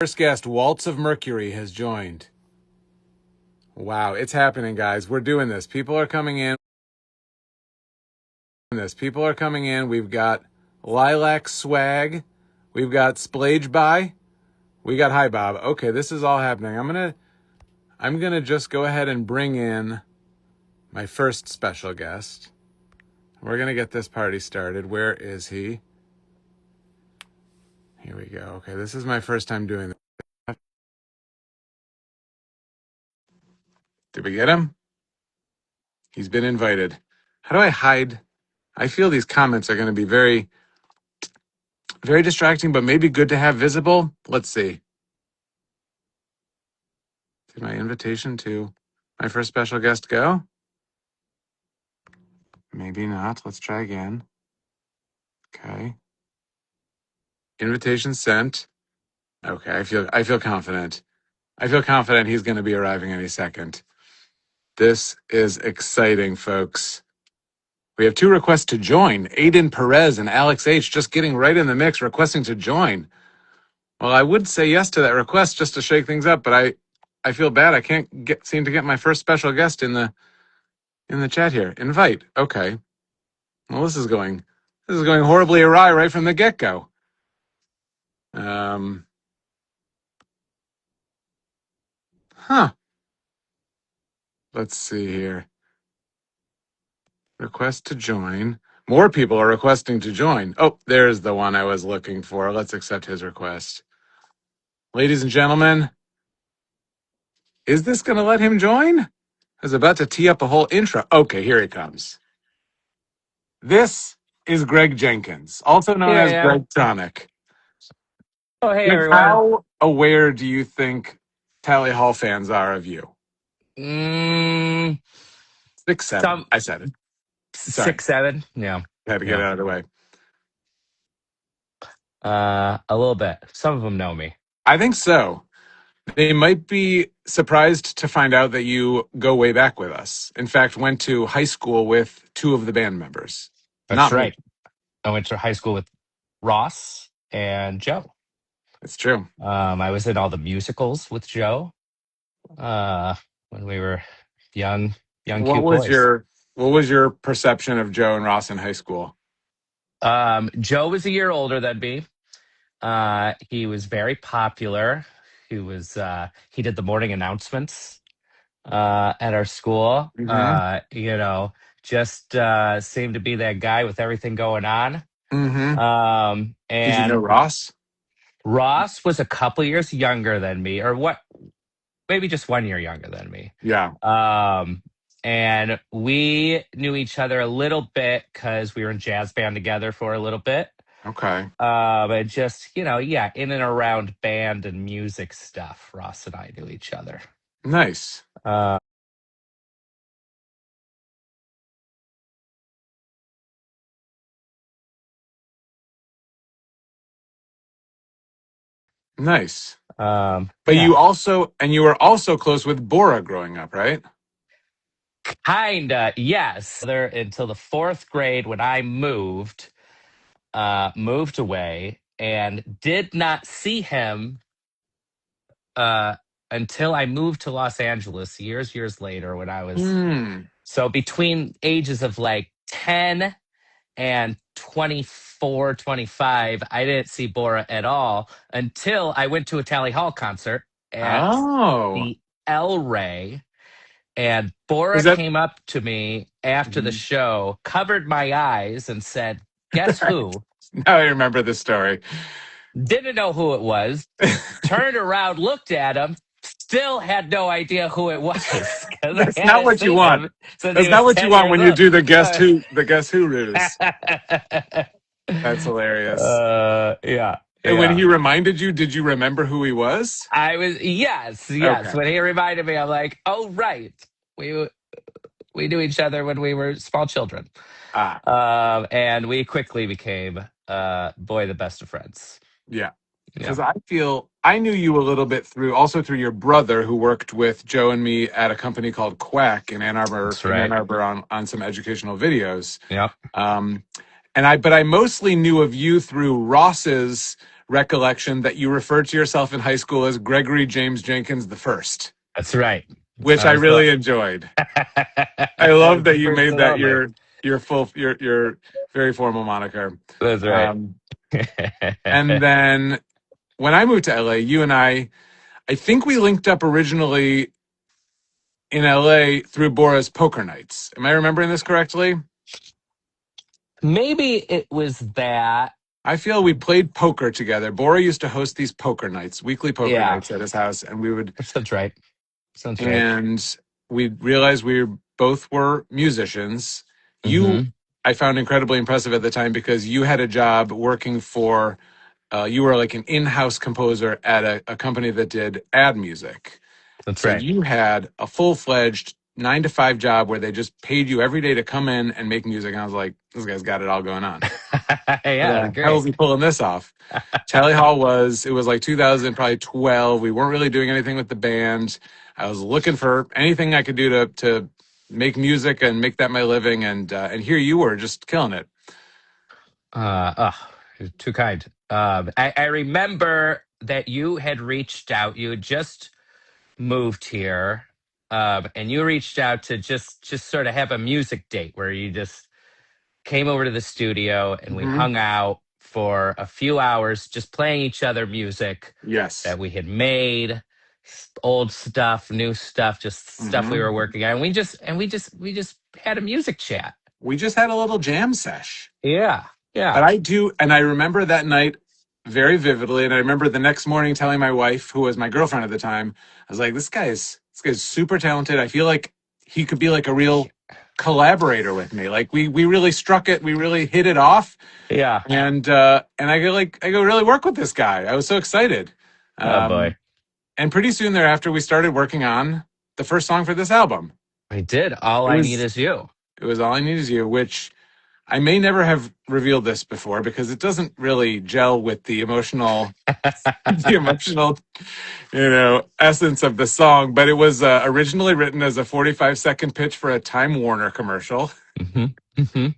First guest, Waltz of Mercury, has joined. Wow, it's happening, guys. We're doing this. People are coming in. We've got Lilac Swag. We've got Splage By. We got Hi Bob. Okay, this is all happening. I'm gonna just go ahead and bring in my first special guest. We're gonna get this party started. Where is he? Here we go. Okay, this is my first time doing this. Did we get him? He's been invited. How do I hide? I feel these comments are going to be very, very distracting, but maybe good to have visible. Let's see. Did my invitation to my first special guest go? Maybe not. Let's try again. Okay. Invitation sent. Okay, I feel confident. I feel confident he's going to be arriving any second. This is exciting, folks. We have 2 requests to join. Aiden Perez and Alex H. just getting right in the mix, requesting to join. Well, I would say yes to that request just to shake things up, but I feel bad. I can't seem to get my first special guest in the chat here. Invite. Okay. Well, this is going horribly awry right from the get-go. Let's see here. Request to join. More people are requesting to join. Oh, there's the one I was looking for. Let's accept his request. Ladies and gentlemen, is this going to let him join? I was about to tee up a whole intro. Okay, here he comes. This is Greg Jenkins, also known as Gregtronic. Oh, hey, Greg, everyone. how aware do you think Tally Hall fans are of you? 6, 7. I said it. Sorry. 6, 7. Yeah. Had to get it out of the way. A little bit. Some of them know me. I think so. They might be surprised to find out that you go way back with us. In fact, went to high school with 2 of the band members. That's right. I went to high school with Ross and Joe. It's true. I was in all the musicals with Joe when we were young cute boys. What was your perception of Joe and Ross in high school? Joe was a year older than me. He was very popular. He did the morning announcements at our school. Mm-hmm. Just seemed to be that guy with everything going on. Mm-hmm. And did you know Ross? Ross was a couple years younger than me, or what? Maybe just 1 year younger than me. Yeah. And we knew each other a little bit because we were in jazz band together for a little bit. Okay. And just, in and around band and music stuff, Ross and I knew each other. Nice. Nice. But you were also close with Bora growing up, right? Kinda, yes. There until the 4th grade when I moved away and did not see him until I moved to Los Angeles years later when I was so between ages of like 10 and 24, 25, I didn't see Bora at all until I went to a Tally Hall concert at the El Rey. And Bora came up to me after the show, covered my eyes, and said, "Guess who?" Now I remember the story. Didn't know who it was. Turned around, looked at him, still had no idea who it was. That's not what you want. That's not what you want when you do the guess who ruse. That's hilarious. Yeah. And when he reminded you, did you remember who he was? Yes. Okay. When he reminded me, I'm like, oh, right. We knew each other when we were small children. And we quickly became, the best of friends. Yeah. Because I knew you a little bit through your brother who worked with Joe and me at a company called Quack in Ann Arbor, on some educational videos. Yeah. But I mostly knew of you through Ross's recollection that you referred to yourself in high school as Gregory James Jenkins the First, That's right. which I I was the really enjoyed. I love that the you first made and that only. your very formal moniker. That's right. Um, and then when I moved to LA, you and I think we linked up originally in LA through Bora's poker nights. Am I remembering this correctly? Maybe it was that. I feel we played poker together. Bora used to host these poker nights, weekly poker Yeah, nights at his house, and sounds right. Sounds right. and we realized we both were musicians. You, Hmm. I found incredibly impressive at the time because you had a job working for, you were like an in-house composer at a company that did ad music. That's So right. you had a full-fledged 9 to 5 job where they just paid you every day to come in and make music. And I was like, this guy's got it all going on. How Yeah, the hell great. is he pulling this off? Tally Hall it was like 2000, probably 12. We weren't really doing anything with the band. I was looking for anything I could do to make music and make that my living. And here you were just killing it. You're too kind. I remember that you had reached out. You had just moved here, and you reached out to just sort of have a music date where you just came over to the studio and we Hmm. hung out for a few hours, just playing each other music Yes. that we had made, old stuff, new stuff, just stuff we Hmm. were working on. And we just had a music chat. We just had a little jam sesh. Yeah, But yeah, I do, and I remember that night very vividly. And I remember the next morning telling my wife, who was my girlfriend at the time, I was like, this guy's super talented. I feel like he could be like a real collaborator with me. Like we really struck it, we really hit it off. yeah. And I go really work with this guy. I was so excited. Oh boy, And pretty soon thereafter we started working on the first song for this album. I did. All It I need was is you. it was All I Need Is You, which I may never have revealed this before because it doesn't really gel with the emotional, the emotional, essence of the song. But it was originally written as a 45-second pitch for a Time Warner commercial. Hmm. Hmm.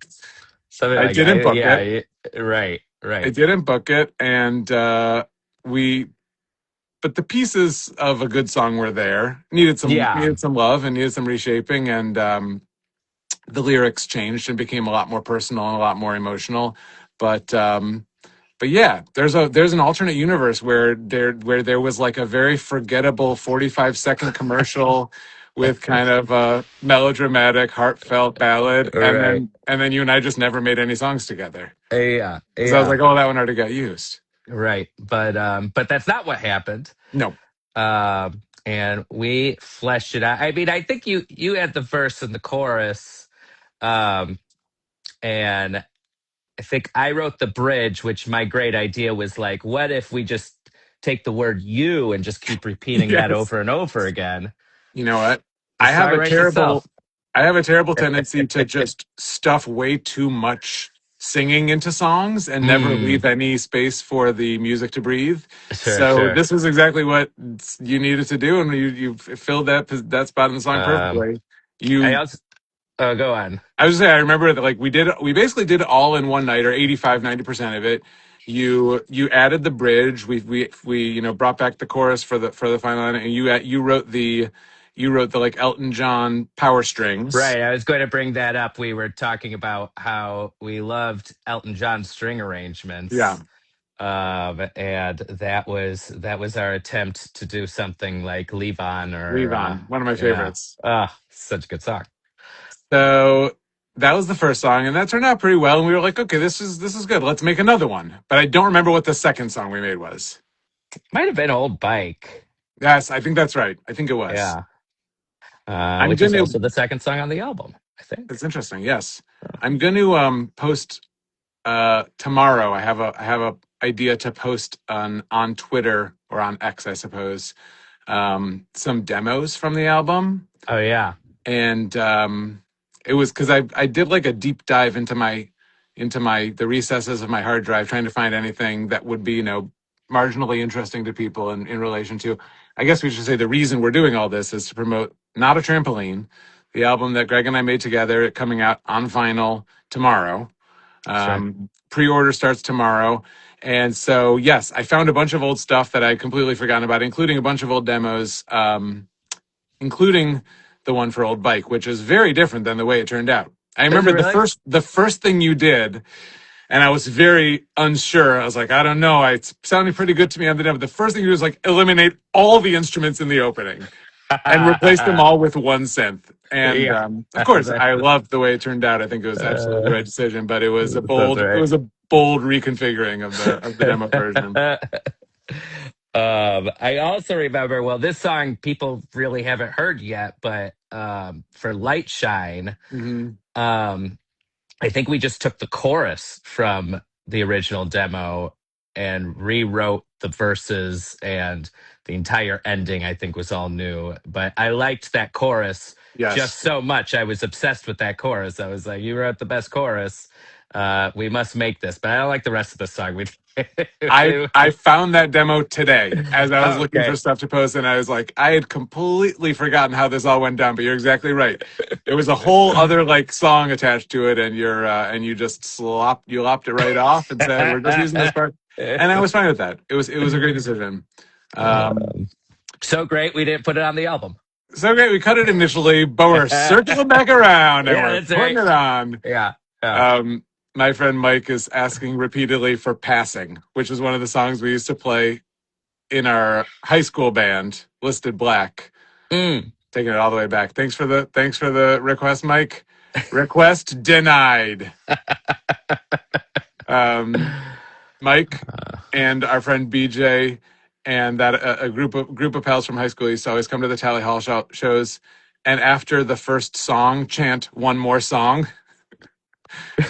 Something I like didn't that. book Yeah, it. right, I right. didn't book it, and we. But the pieces of a good song were there. Yeah, Needed some love and needed some reshaping, and the lyrics changed and became a lot more personal and a lot more emotional. But but yeah, there's an alternate universe where there was like a very forgettable 45-second commercial with kind of a melodramatic, heartfelt ballad, and right. then you and I just never made any songs together Yeah, because I was yeah. like, oh, that one already got used. Right. But that's not what happened. No, And we fleshed it out. I mean, I think you had the verse and the chorus. Um, and I think I wrote the bridge, which my great idea was like, what if we just take the word you and just keep repeating that yes. over and over again? You know what? The I have song a writes terrible itself. I have a terrible tendency to just stuff way too much singing into songs and never Mm, leave any space for the music to breathe. sure, So sure. this was exactly what you needed to do, and you filled that spot in the song Um, perfectly. I You, also, oh, go on. I was just saying, I remember that like we basically did it all in one night, or 85-90% of it. You added the bridge. We brought back the chorus for the final line, and you wrote the like Elton John power strings. Right. I was going to bring that up. We were talking about how we loved Elton John string Yeah, arrangements. And that was our attempt to do something like Leave On Leave or On, one of my yeah. favorites. Such a good song. So that was the first song, and that turned out pretty well. And we were like, okay, this is good. Let's make another one. But I don't remember what the second song we made was. Might have been Old Bike. Yes, I think that's right. I think it was. Yeah. I'm Which is gonna. also the second song on the album, I think. It's interesting. Yes, I'm gonna post tomorrow. I have a idea to post on Twitter or on X, I suppose, some demos from the album. Oh yeah. And it was because I did like a deep dive into the recesses of my hard drive trying to find anything that would be marginally interesting to people in relation to, I guess we should say, the reason we're doing all this is to promote Not a Trampoline, the album that Greg and I made together, coming out on vinyl tomorrow. Sure. Pre-order starts tomorrow, And so, yes, I found a bunch of old stuff that I'd completely forgotten about, including a bunch of old demos, including the one for Old Bike, which is very different than the way it turned out. I Is it remember really? the first thing you did, and I was very unsure. I was like, I don't know. It sounded pretty good to me on the demo. The first thing you do is like eliminate all the instruments in the opening and replace them all with one synth. And Yeah. of course, I loved the way it turned out. I think it was absolutely the right decision. But it was That's right. a bold reconfiguring of the demo version. I also remember, well, this song people really haven't heard yet, but for Light Shine, Mm-hmm. um, I think we just took the chorus from the original demo and rewrote the verses, and the entire ending I think was all new. But I liked that chorus just Yes. so much. I was obsessed with that chorus. I was like, you wrote the best chorus. We must make this. But I don't like the rest of the song. I found that demo today as I was looking for Okay. stuff to post, and I was like, I had completely forgotten how this all went down. But you're exactly right. There was a whole other like song attached to it, and you just lopped it right off and said we're just using this part, and I was fine with that. It was a great decision. Um, Um, so great we didn't put it on the album. so great. We cut it initially, but we're circling back around and Yeah, we're that's putting right. it on. Yeah. Yeah. Um, my friend Mike is asking repeatedly for "Passing," which is one of the songs we used to play in our high school band, Listed Black. Mm. Taking it all the way back. Thanks for the request, Mike. Request denied. Um, Mike and our friend BJ and that a group of pals from high school used to always come to the Tally Hall shows, and after the first song, chant one more song,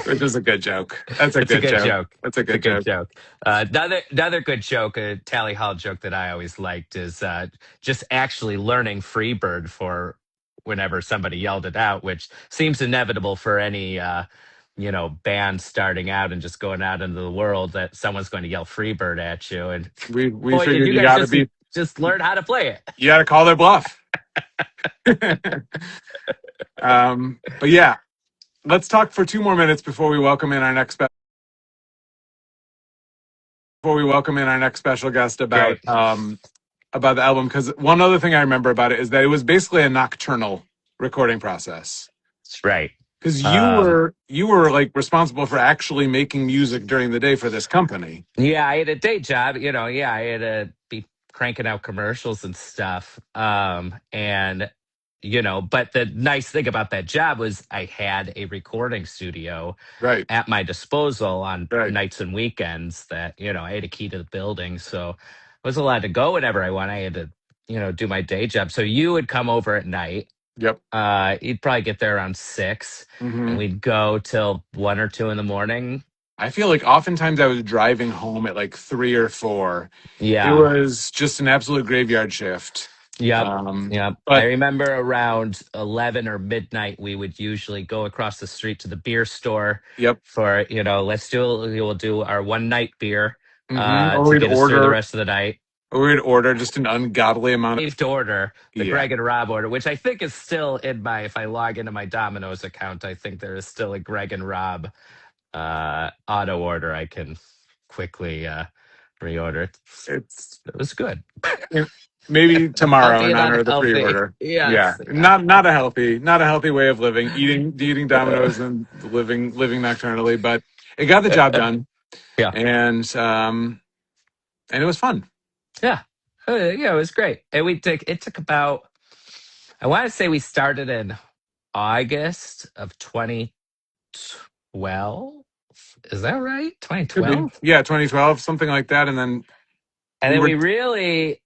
which is a good joke. That's a It's a good good joke. joke. That's a It's a good good joke. joke. Another good joke, a Tally Hall joke that I always liked is just actually learning Freebird for whenever somebody yelled it out, which seems inevitable for any band starting out and just going out into the world that someone's going to yell Freebird at you. And We boy, did figured you guys just learn how to play it. you got to call their bluff. But yeah, let's talk for 2 more minutes before we welcome in our next special guest Great. about the album, because one other thing I remember about it is that it was basically a nocturnal recording process. That's right. Because Um, you were like responsible for actually making music during the day for this company. Yeah, I had a day job, yeah, I had to be cranking out commercials and stuff. And but the nice thing about that job was I had a recording studio Right, at my disposal on right. nights and weekends that, I had a key to the building. So I was allowed to go whenever I want. I had to, do my day job. So you would come over at night. Yep. You'd probably get there around 6, and Hmm. we'd go till 1 or 2 in the morning. I feel like oftentimes I was driving home at like 3 or 4. It Yeah. was just an absolute graveyard shift. Yep. Yep. I But remember around 11 or midnight, we would usually go across the street to the beer store yep. for, we'll do our one night beer Or to get us through the rest of the night. we'd order just an ungodly amount of. Saved order, the Yeah. Greg and Rob order, which I think is still if I log into my Domino's account, I think there is still a Greg and Rob auto order I can quickly reorder. It's It was good. maybe tomorrow in Albeit honor of the unhealthy. pre-order. Yeah, Yes. not a healthy way of living, eating Dominoes and living nocturnally, but it got the job done, Yeah. and it was fun. Yeah. Yeah, it was great. And it took about, I want to say we started in August of 2012. Is that right? Could be, 2012? yeah, 2012, something like that, and then And we then were we really,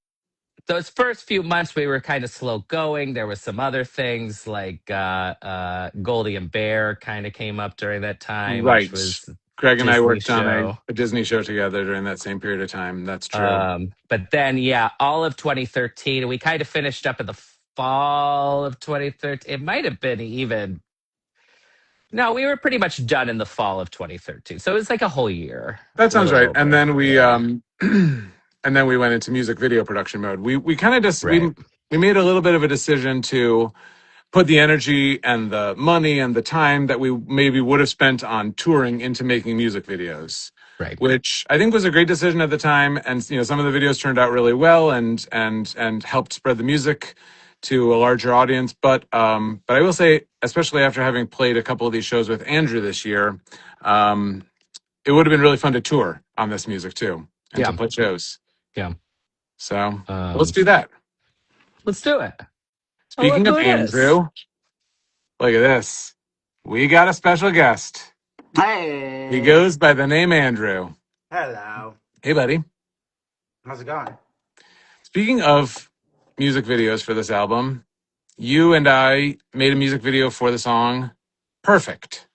those first few months, we were kind of slow going. There was some other things like Goldie and Bear kind of came up during that time, which right. was Greg and I Disney worked on show. a Disney show together during that same period of time. That's true. But then, yeah, all of 2013, we kind of finished up in the fall of 2013. It might have been even, no, we were pretty much done in the fall of 2013. So it was like a whole year, That a sounds little right. And over. then we Yeah, and then we went into music video production mode. We kind of just right. we made a little bit of a decision to put the energy and the money and the time that we maybe would have spent on touring into making music videos. Right. which I think was a great decision at the time. And some of the videos turned out really well and helped spread the music to a larger audience. But I will say, especially after having played a couple of these shows with Andrew this year, it would have been really fun to tour on this music too and to Yeah. play shows. Yeah. So let's do that. Let's do it. Oh, look Speaking who of it is. Andrew, look at this. We got a special guest. Hey. He goes by the name Andrew. Hello. Hey, buddy. How's it going? Speaking of music videos for this album, you and I made a music video for the song Perfect.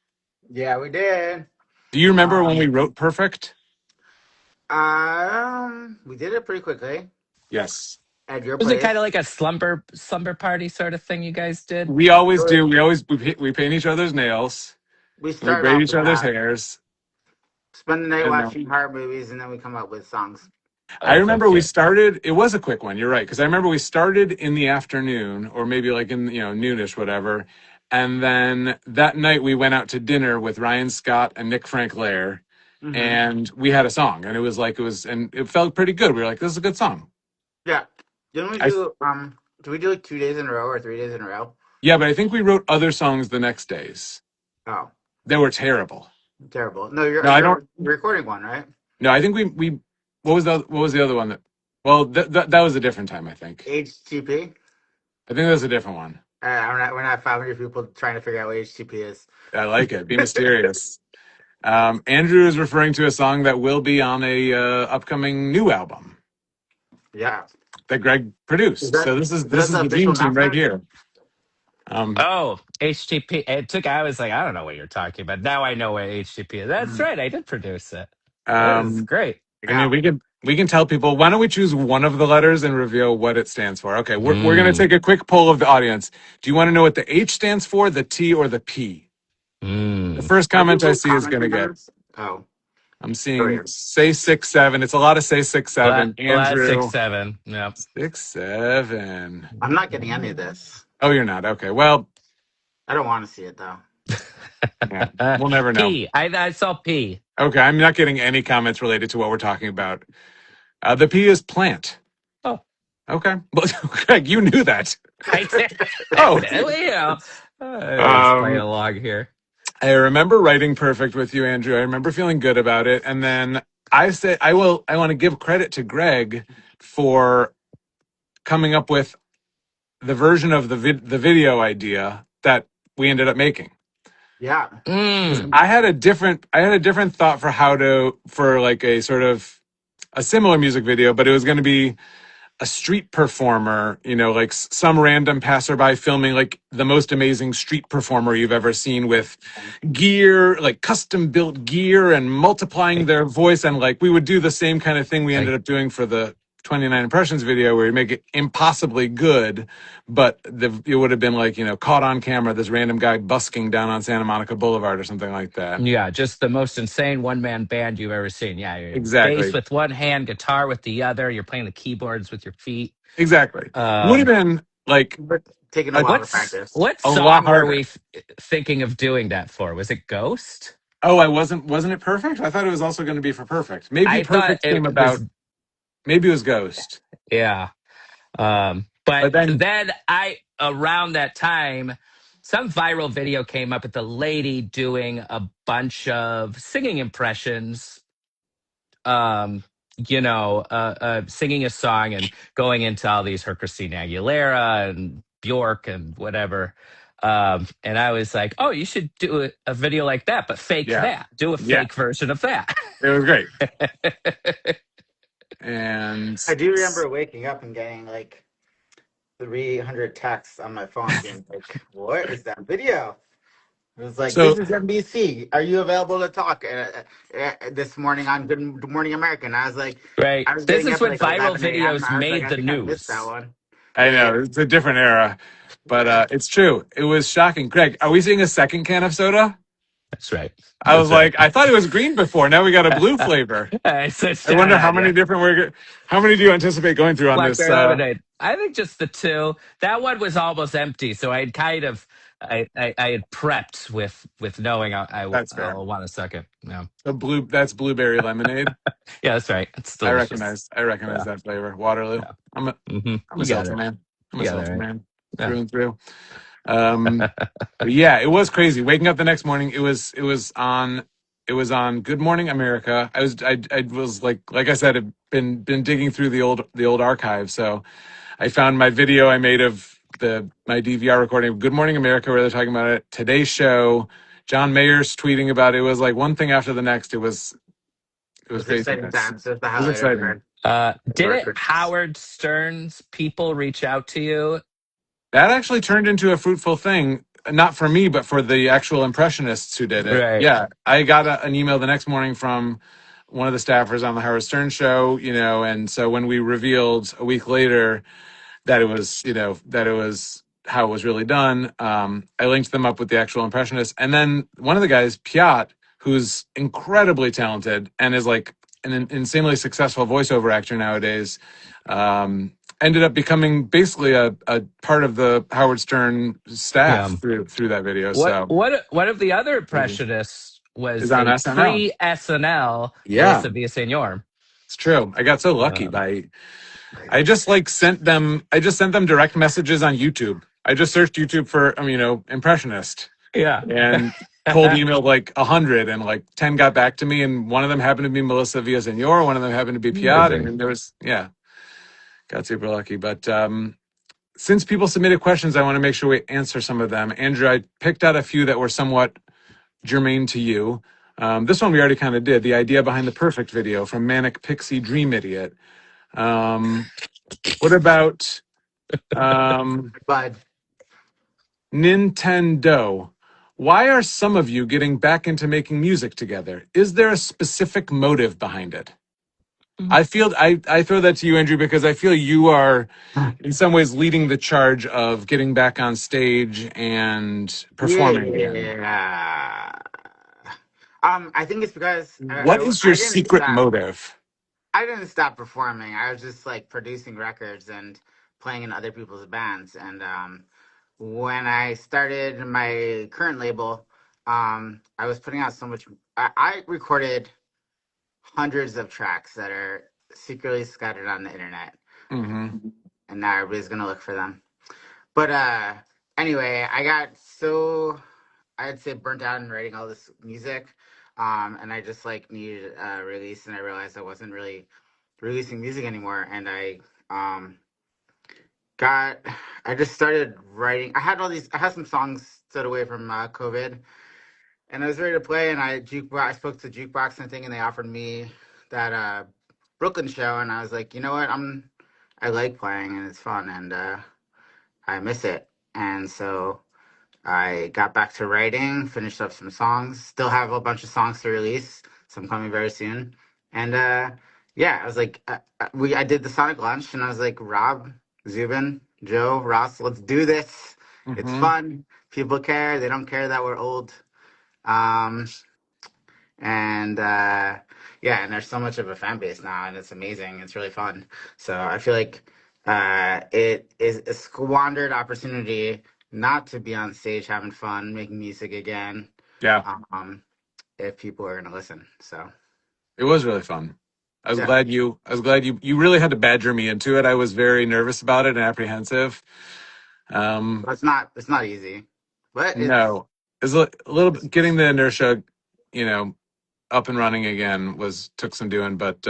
Yeah, we did. Do you remember when we wrote Perfect? We did it pretty quickly Yes. at your Was it place. kind of like a slumber party sort of thing you guys did? We always do. We paint each other's nails. We We start braid off each with other's that. hairs. Spend the night And watching horror movies, and then we come up with songs. I remember we Okay. started. It was a quick one. You're right, because I remember we started in the afternoon, or maybe like in noonish, whatever. And then that night we went out to dinner with Ryan Scott and Nick Frank Lair, Mm-hmm. and we had a song, and and it felt pretty good. We were like, "This is a good song." Yeah. Didn't we I do did we do like 2 days in a row or 3 days in a row? Yeah, but I think we wrote other songs the next days. Oh, They were terrible. terrible. No, you're No, I you're don't. recording one, right? No, I think we. What was the other one that? Well, that was a different time. I think. HTP. I think that was a different one. We're not 500 people trying to figure out what HTP is. I like it. Be mysterious. Andrew is referring to a song that will be on a upcoming new album Yeah. that Greg produced. So this is the the official dream team right announcement? here. Oh, HTTP. I was like, I don't know what you're talking about. Now I know what HTTP is. That's right. I did produce it. That is um, great. I mean, we can tell people. Why don't we choose one of the letters and reveal what it stands for? Okay, we're gonna take a quick poll of the audience. Do you want to know what the H stands for, the T, or the P? The first Are comment I people see is gonna commenting on get. this? Oh, I'm go seeing ahead. say 6-7. It's a lot of say 6-7. Last Andrew 6-7. Yep. 6-7. I'm not getting any of this. Oh, you're not. Okay. Well, I don't want to see it though. yeah, we'll never know. P. I saw P. Okay, I'm not getting any comments related to what we're talking about. The P is plant. Oh, Okay. Well, Greg, you knew that. I did. Oh. I was playing along here. I remember writing Perfect with you, Andrew. I remember feeling good about it. And then I said, I want to give credit to Greg for coming up with the version of the video idea that we ended up making. Yeah. I had a different thought for like a sort of a similar music video, but it was going to be a street performer, like some random passerby filming like the most amazing street performer you've ever seen, with gear, like custom built gear, and multiplying their voice. And like we would do the same kind of thing we ended up doing for the 29 Impressions video, where you make it impossibly good, but it would have been like, caught on camera, this random guy busking down on Santa Monica Boulevard or something like that. Yeah, just the most insane one-man band you've ever seen. Yeah, you're Exactly. bass with one hand, guitar with the other. You're playing the keyboards with your feet. Exactly. Would have been like Taking a while to practice. What a lot song were harder. we thinking of doing that for? Was it Ghost? Oh, wasn't it Perfect? I thought it was also going to be for Perfect. Maybe I thought Perfect came it about. was. Maybe it was Ghost. Yeah. But then around that time, some viral video came up with a lady doing a bunch of singing impressions, singing a song and going into all these her Christina Aguilera and Bjork and whatever. And I was like, oh, you should do a video like that, but fake that. Do a fake version of that. It was great. And I do remember waking up and getting like 300 texts on my phone being like, what is that video? It was like, this is NBC. Are you available to talk this morning on Good Morning America? And I was like, right. This is when viral videos made the I news. missed that one. I know, it's a different era, but it's true. It was shocking. Greg, are we seeing a second can of soda? That's right. I was like, I thought it was green before. Now we got a blue flavor. I wonder how many different how many do you anticipate going through on this? I think just the two. That one was almost empty, so I'd kind of I had prepped with knowing That's fair. I'll want a second. Yeah. That's blueberry lemonade. Yeah, that's right. It's I delicious. recognize Yeah. that flavor. Waterloo. Yeah. I'm a You got seltzer it. man. I'm a You got it seltzer right. man Yeah. through and through. But yeah, it was crazy. Waking up the next morning, it was on Good Morning America. I was like I said, I've been digging through the old archive. So I found my video I made of my DVR recording of Good Morning America where they're talking about it. Today's Show, John Mayer's tweeting about it. It was like one thing after the next. It was It's exciting craziness. times. That's the It was highlight of exciting. our Didn't Christmas. Howard Stern's people reach out to you? That actually turned into a fruitful thing, not for me, but for the actual impressionists who did it. Right. Yeah, I got an email the next morning from one of the staffers on the Howard Stern show, and so when we revealed a week later that it was how it was really done, I linked them up with the actual impressionists, and then one of the guys, Piat, who's incredibly talented and is like an insanely successful voiceover actor nowadays. Ended up becoming basically a part of the Howard Stern Yeah. staff through that video. So What of the other crazy. impressionists was Is on a SNL. pre-SNL Yeah, Melissa Villaseñor? it's true. I got so lucky by I just sent them direct messages on YouTube. I just searched YouTube for impressionist Yeah. and cold emailed like 100 and like 10 got back to me and one of them happened to be Melissa Villaseñor, one of them happened to be Piat. I Amazing. mean there was got super lucky. But since people submitted questions, I want to make sure we answer some of them. Andrew, I picked out a few that were somewhat germane to you. This one we already kind of did. The idea behind the perfect video from Manic Pixie Dream Idiot. What about But Nintendo? Why are some of you getting back into making music together? Is there a specific motive behind it? I feel I throw that to you, Andrew, because I feel you are in some ways leading the charge of getting back on stage and performing again. yeah, I think it's because What is your I didn't secret stop. motive? I didn't stop performing. I was just like producing records and playing in other people's bands. And when I started my current label, I was putting out so much. I recorded hundreds of tracks that are secretly scattered on the internet, Mm-hmm. and now everybody's gonna look for them. But anyway, I got so I'd say burnt out in writing all this music, and I just like needed a release, and I realized I wasn't really releasing music anymore, and um got I just started writing. I had some songs set away from COVID, and I was ready to play, and I spoke to Jukebox and thing, and they offered me that Brooklyn show, and I was like, you know what, I like playing and it's fun, and I miss it, and so I got back to writing, finished up some songs, still have a bunch of songs to release, some coming very soon. And yeah, I was like, I did the Sonic Lunch, and I was like, Rob, Zubin, Joe, Ross, let's do this. It's Mm-hmm. fun. People care. They don't care that we're old. Um, and yeah, and there's so much of a fan base now, and it's amazing. It's really fun. So I feel like it is a squandered opportunity not to be on stage having fun, making music again. Yeah, If people are gonna listen. So it was really fun. yeah, I was glad you really had to badger me into it. I was very nervous about it and apprehensive. but it's not easy, but No, it's a little bit getting the inertia, you know, up and running again took some doing, but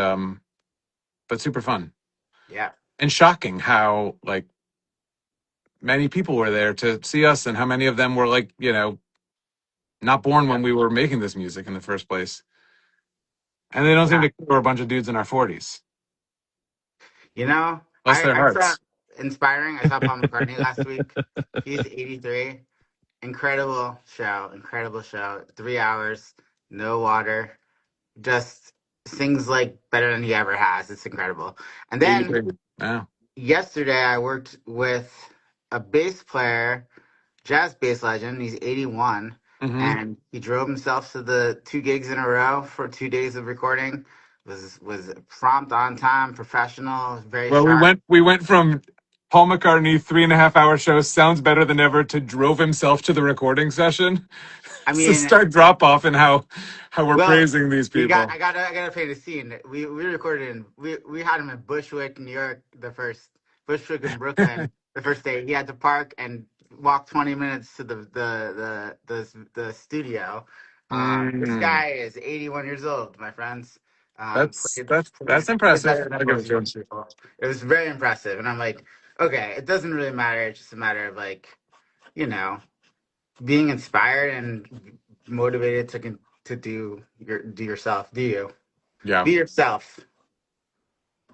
super fun yeah. and shocking how like many people were there to see us and how many of them were like not born when we were making this music in the first place, and they don't seem Yeah. to care we're a bunch of dudes in our 40s. You know, Bless their I saw hearts. inspiring. I saw Paul McCartney last week. He's 83. Incredible show. 3 hours, no water, just sings like better than he ever has. It's incredible. And then 83. Yeah. yesterday, I worked with a bass player, jazz bass legend. He's 81, Mm-hmm. and he drove himself to the 2 gigs in a row for 2 days of recording. Was prompt, on time, professional, very Well, sharp. we went from Paul McCartney 3.5 hour show sounds better than ever to drove himself to the recording session. I So mean, start drop off and how we're well, praising these people. I gotta paint the scene. We recorded we had him in Bushwick, New York, Bushwick in Brooklyn, the first day. He had to park and walk 20 minutes to the studio. This guy is 81 years old, my friends. That's Played impressive. better than I'll give it most to him. young people. It was very impressive, and I'm like, okay, it doesn't really matter. It's just a matter of like, you know, being inspired and motivated to do yourself. Yeah. Be yourself.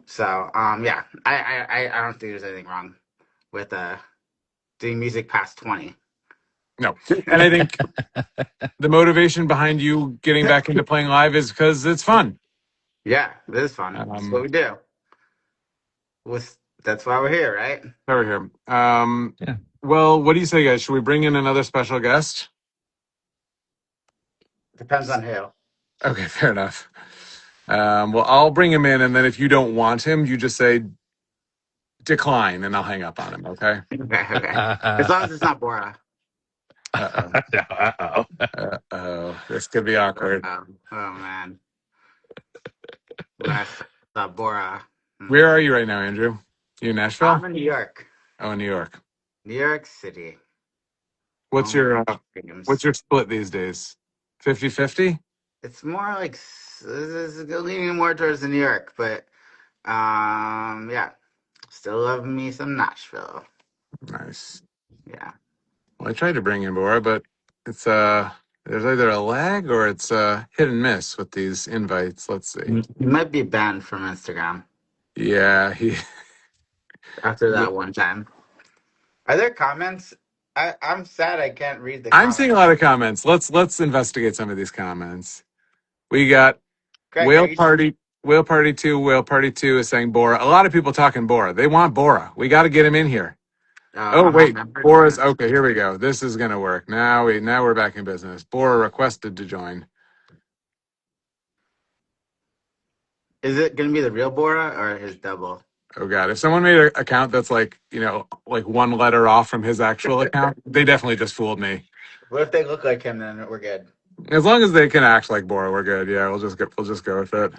So yeah, I don't think there's anything wrong with doing music past 20. No. And I think the motivation behind you getting back into playing live is because it's fun. Yeah, it is fun. That's what we do. That's why we're here, right? Over here. Yeah. Well, what do you say, guys? Should we bring in another special guest? Depends on who. Okay, fair enough. Well, I'll bring him in, and then if you don't want him, you just say decline, and I'll hang up on him. Okay. Okay. As long as it's not Bora. Uh-oh. Uh-oh. This could be awkward. Oh man. Last Bora. Where are you right now, Andrew? You in Nashville? I'm in New York. Oh, in New York. New York City. What's your split these days? 50-50? It's more like it's leaning more towards the New York, but yeah, still love me some Nashville. Nice. Yeah. Well, I tried to bring in Bora, but it's there's either a lag or it's hit and miss with these invites. Let's see. He might be banned from Instagram. Yeah, after that one time. Are there comments? I'm sad I can't read the I'm comments. seeing a lot of comments. Let's investigate some of these comments. We got Greg, Whale Party 2. Whale Party 2 is saying Bora. A lot of people talking Bora. They want Bora. We got to get him in here. Oh wait, Bora's okay. Here we go. This is gonna work. Now we're back in business. Bora requested to join. Is it gonna be the real Bora or his double? Oh god, if someone made an account that's like one letter off from his actual account, they definitely just fooled me. What if they look like him? Then we're good. As long as they can act like Bora, we're good. Yeah, we'll just go with it.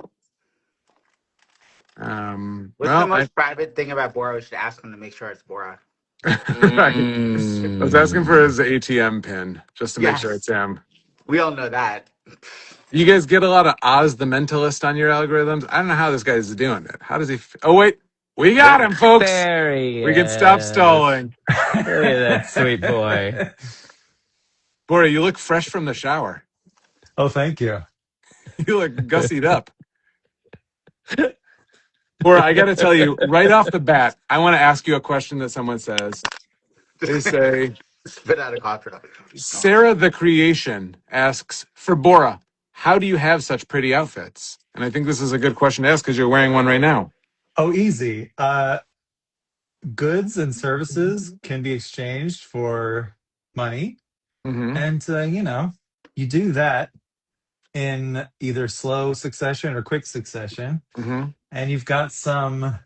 What's the most private thing about Bora? We should ask him to make sure it's Bora. Let's ask him for his ATM pin just to make sure it's him. We all know that. You guys get a lot of Oz the Mentalist on your algorithms. I don't know how this guy's doing it. How does he? Oh wait, we got him, folks. There he we can stop stalling. Look at that sweet boy. Bora, you look fresh from the shower. Oh, thank you. You look gussied up. Bora, I got to tell you, right off the bat, I want to ask you a question that someone says. They say, spit out a contra. Sarah the Creation asks, for Bora, how do you have such pretty outfits? And I think this is a good question to ask because you're wearing one right now. Oh, easy. Goods and services can be exchanged for money. Mm-hmm. And, you do that in either slow succession or quick succession. Mm-hmm. And you've got some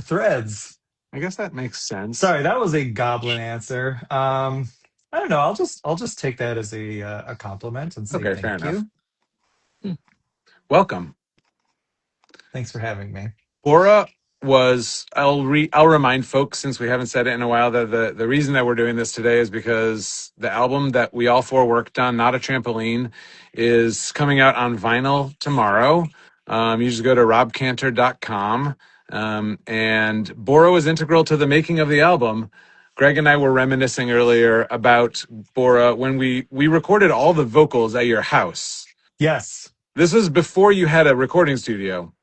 threads. I guess that makes sense. Sorry, that was a goblin answer. I don't know. I'll just take that as a compliment and say okay, thank fair you. Enough. Welcome. Thanks for having me. Bora was, I'll remind folks, since we haven't said it in a while, that the reason that we're doing this today is because the album that we all four worked on, Not a Trampoline, is coming out on vinyl tomorrow. You just go to robcantor.com. And Bora was integral to the making of the album. Greg and I were reminiscing earlier about Bora when we recorded all the vocals at your house. Yes. This was before you had a recording studio.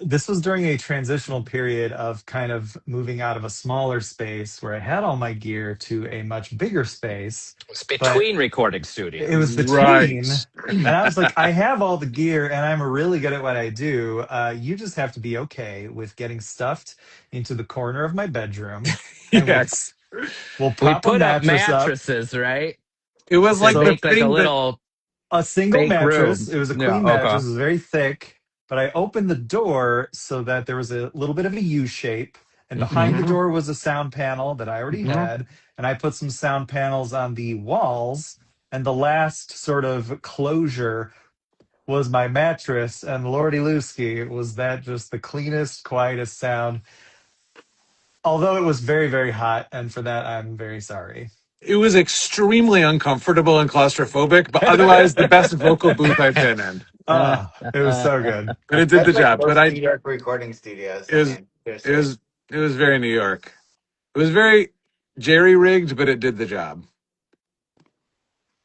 This was during a transitional period of kind of moving out of a smaller space where I had all my gear to a much bigger space. It was between recording studios. It was between. Right. And I was like, I have all the gear and I'm really good at what I do. You just have to be okay with getting stuffed into the corner of my bedroom. And yes. We'll pop put up mattresses, right? It was like a single mattress. Room. It was a queen mattress. It was very thick. But I opened the door so that there was a little bit of a U shape, And behind the Mm-hmm. door was a sound panel that I already Mm-hmm. had. And I put some sound panels on the walls. And the last sort of closure was my mattress. And Lordy Lewski, was that just the cleanest, quietest sound. Although it was very, very hot. And for that, I'm very sorry. It was extremely uncomfortable and claustrophobic, but otherwise the best vocal booth I've been in. Oh, it was so good. And it did the That's like job. But most New York recording studios. it I was mean, it seriously. was it was very New York. It was very jerry rigged, but it did the job.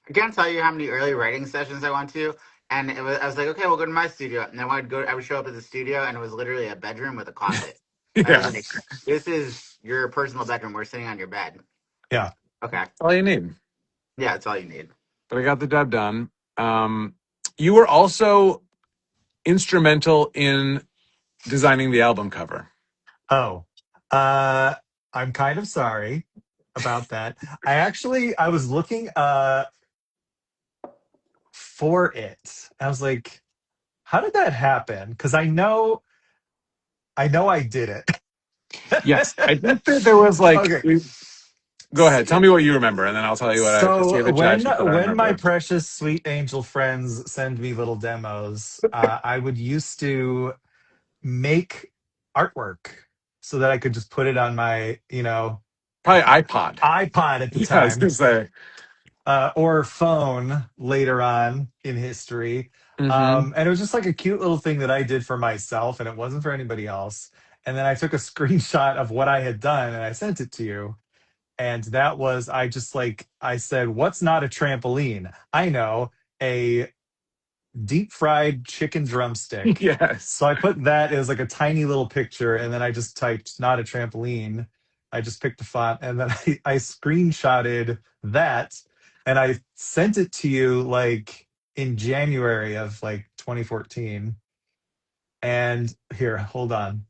I can't tell you how many early writing sessions I went to, and I was like, okay, we'll go to my studio, and then I would show up at the studio, and it was literally a bedroom with a closet. I was Yeah. like, this is your personal bedroom. We're sitting on your bed. Yeah. Okay. That's all you need. Yeah, that's all you need. But I got the job done. You were also instrumental in designing the album cover. Oh, I'm kind of sorry about that. I was looking for it. I was like, how did that happen? Because I know I did it. Yes. I think that there was like Okay. go ahead. Tell me what you remember, and then I'll tell you what I see if So it jives with what I when my remember. precious sweet angel friends send me little demos, I would used to make artwork so that I could just put it on my, Probably iPod. iPod at the Yeah, I was gonna time, say. or phone later on in history. Mm-hmm. And it was just like a cute little thing that I did for myself, and it wasn't for anybody else. And then I took a screenshot of what I had done and I sent it to you. And that was, I said, what's not a trampoline? I know, a deep fried chicken drumstick. Yes. So I put that as like a tiny little picture, and then I just typed not a trampoline. I just picked a font, and then I screenshotted that, and I sent it to you like in January of like 2014. And here, hold on.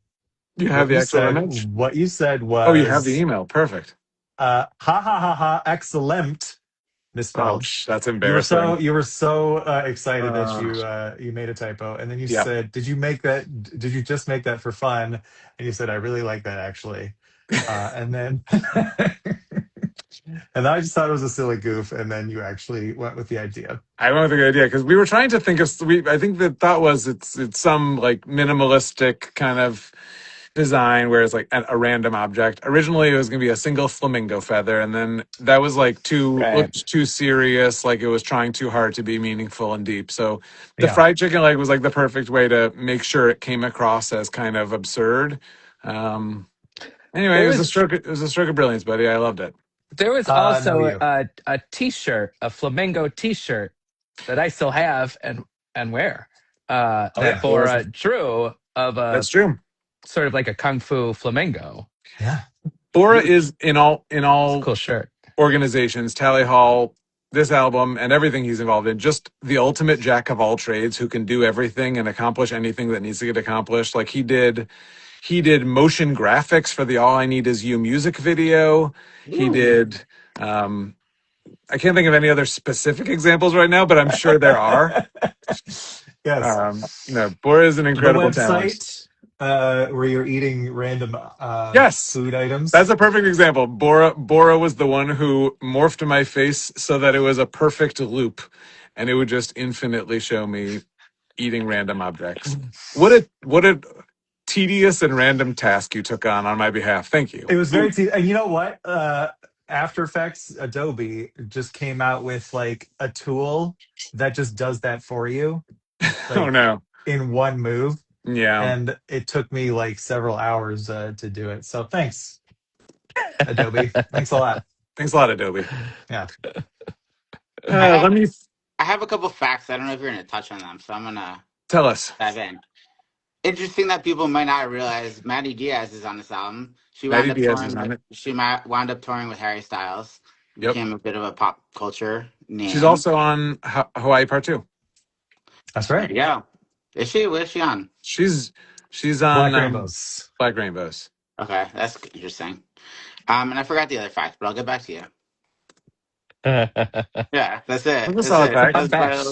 You have the actual image? What you said Oh, you have the was email. Perfect. ha ha ha ha, excellent, Oh, misspelled. that's embarrassing. You were so excited that Uh, you made a typo, and then you yeah. said, "Did you make that? Did you just make that for fun?" And you said, "I really like that actually." And then and I just thought it was a silly goof, and then you actually went with the idea. I went with a good idea because we were trying to think of. I think the thought was it's some like minimalistic kind of design where it's like a random object. Originally, it was going to be a single flamingo feather, and then that was like Right. looked too serious, like it was trying too hard to be meaningful and deep. So the Yeah. fried chicken leg was like the perfect way to make sure it came across as kind of absurd. Anyway, There it was a was stroke. It was a stroke of brilliance, buddy. I loved it. there was No, also you. a T-shirt, a flamingo T-shirt that I still have and wear. Oh That yeah. Bora drew of a That's true. sort of like a kung fu flamingo. Yeah. Bora is in It's a all cool shirt. organizations, Tally Hall, this album, and everything he's involved in, just the ultimate jack of all trades who can do everything and accomplish anything that needs to get accomplished. Like he did motion graphics for the All I Need Is You music video. He did I can't think of any other specific examples right now, but I'm sure there are. Yes. No, Bora is an The incredible talent. website where you're eating random Yes. food items. That's a perfect example. Bora was the one who morphed my face so that it was a perfect loop, and it would just infinitely show me eating random objects. What a tedious and random task you took on my behalf. Thank you. It was very and you know what? After Effects, Adobe just came out with like a tool that just does that for you, Oh like no. in one move. Yeah. And it took me like several hours to do it. So thanks, Adobe. Thanks a lot. Thanks a lot, Adobe. Yeah. Let me I have a couple facts. I don't know if you're going to touch on them, so I'm going to tell us. dive in. Interesting that people might not realize Maddie Diaz is on this album. She wound Maddie up Diaz is touring on with it. wound up touring with Harry Styles. Yep. Became a bit of a pop culture name. She's also on Hawaii Part 2. That's right. Yeah. Is she? What is she on? She's on Black Rainbows. Black Rainbows. Okay, that's interesting. And I forgot the other fact, but I'll get back to you. Yeah, that's it. That's a solid fact. Fun fact.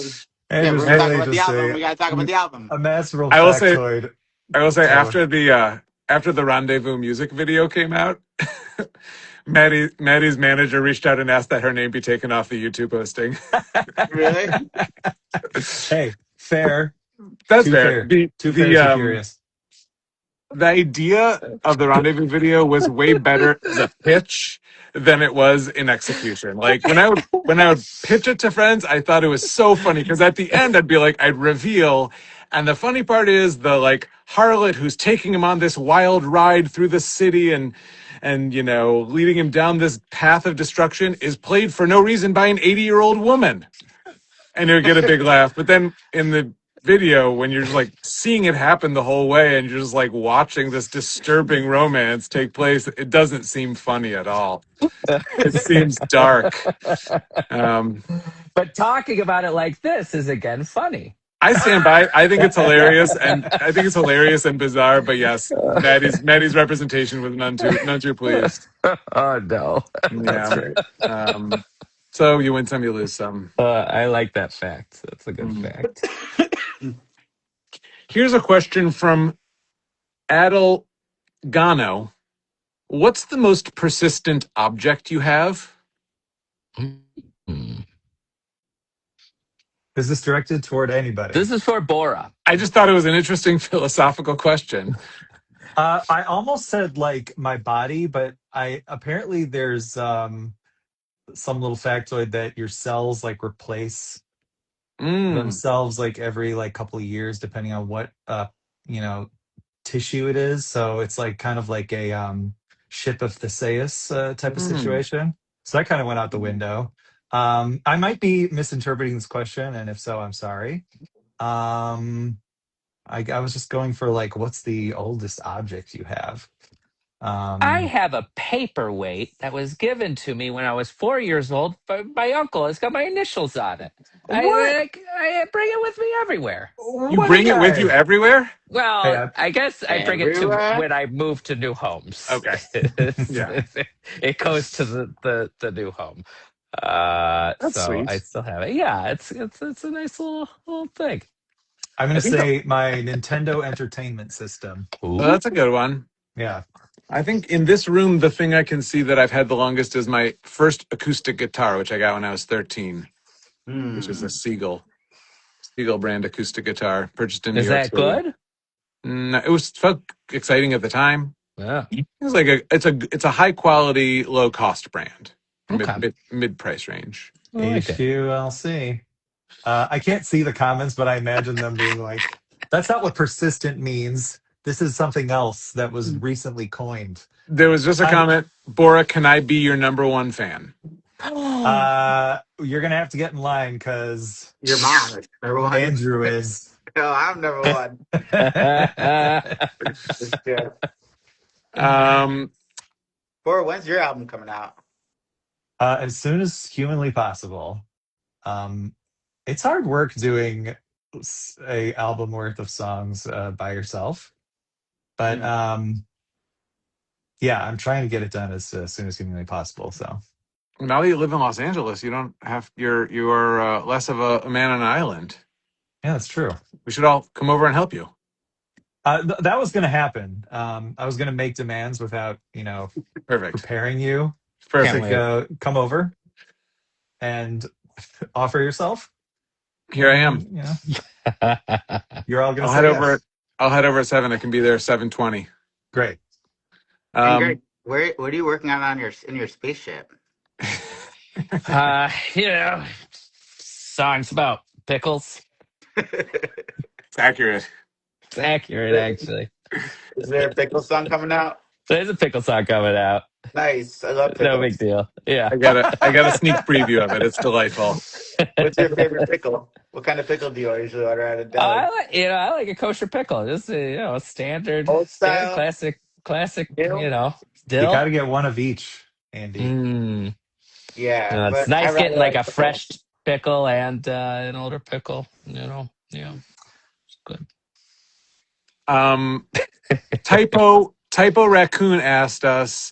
And Yeah, it we're was gonna talk really about the just album. We gotta talk about the album. a massive I will say factoid. I will say So- after the after the Rendezvous music video came out, Maddie's manager reached out and asked that her name be taken off the YouTube posting. Really? Hey, fair. That's Too fair. fair. Too fair, too furious. The idea of the Rendezvous video was way better as a pitch than it was in execution. Like when I would pitch it to friends, I thought it was so funny because at the end I'd be like, I'd reveal, and the funny part is the like harlot who's taking him on this wild ride through the city and leading him down this path of destruction is played for no reason by an 80-year-old woman, and it would get a big laugh. But then in the video, when you're just like seeing it happen the whole way and you're just like watching this disturbing romance take place, it doesn't seem funny at all. It seems dark. But talking about it like this is again funny. I stand by. I think it's hilarious, and bizarre. But yes, Maddie's representation was none too pleased. Oh no, Yeah. Right. So you win some, you lose some. I like that fact. That's a good fact. Here's a question from Adel Gano. What's the most persistent object you have? Is this directed toward anybody? This is for Bora. I just thought it was an interesting philosophical question. I almost said like my body, but apparently there's some little factoid that your cells like replace themselves like every like couple of years, depending on what tissue it is. So it's like kind of like a ship of Theseus type of situation. So that kind of went out the window. I might be misinterpreting this question, and if so, I'm sorry. I was just going for like, what's the oldest object you have? I have a paperweight that was given to me when I was 4 years old by my uncle. It's got my initials on it. I bring it with me everywhere. You bring it with you everywhere? Well, Hey, I guess I bring it to Everywhere? when I move to new homes. Okay. Yeah. It goes to the new home. That's so sweet. I still have it. Yeah, it's a nice little thing. I'm going to say my Nintendo Entertainment System. Oh, that's a good one. Yeah. I think in this room, the thing I can see that I've had the longest is my first acoustic guitar, which I got when I was 13, which is a Siegel brand acoustic guitar purchased in New York. Is that good? No, it felt exciting at the time. Yeah. It was like it's a high quality, low cost brand, Okay. mid price range. HQLC. I can't see the comments, but I imagine them being like, "That's not what persistent means. This is something else that was recently coined." There was just a comment, Bora, can I be your number one fan? You're gonna have to get in line because Your mom is number one. Andrew is. No, I'm number one. Bora, when's your album coming out? As soon as humanly possible. It's hard work doing a album worth of songs by yourself, but yeah, I'm trying to get it done as soon as humanly possible. So now that you live in Los Angeles, you don't have you are less of a man on an island. Yeah, that's true. We should all come over and help you. That was going to happen. I was going to make demands without preparing you. Perfect. Come over and offer yourself. Here I am. You're all going to. I'll head over at 7. I can be there 7:20. Great. Greg, what are you working on in your spaceship? Songs about pickles. It's accurate. It's accurate, actually. Is there a pickle song coming out? There's a pickle song coming out. Nice. I love pickles. No big deal. Yeah. I got a sneak preview of it. It's delightful. What's your favorite pickle? What kind of pickle do you usually order at a deli? I like a kosher pickle. Just a standard, old style, classic. Dill? Dill. You got to get one of each, Andy. Yeah, it's nice getting like a fresh pickle and an older pickle. Yeah, it's good. Typo Raccoon asked us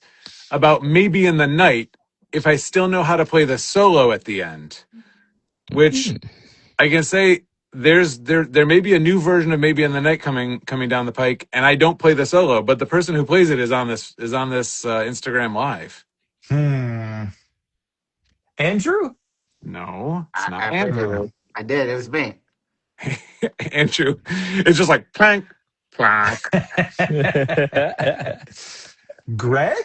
about maybe in the night if I still know how to play the solo at the end, which I can say there may be a new version of Maybe in the Night coming down the pike, and I don't play the solo, but the person who plays it is on this Instagram live. Andrew? No, it's not I played it. Andrew. I did. It was me. Andrew, it's just like plank, plank. Greg?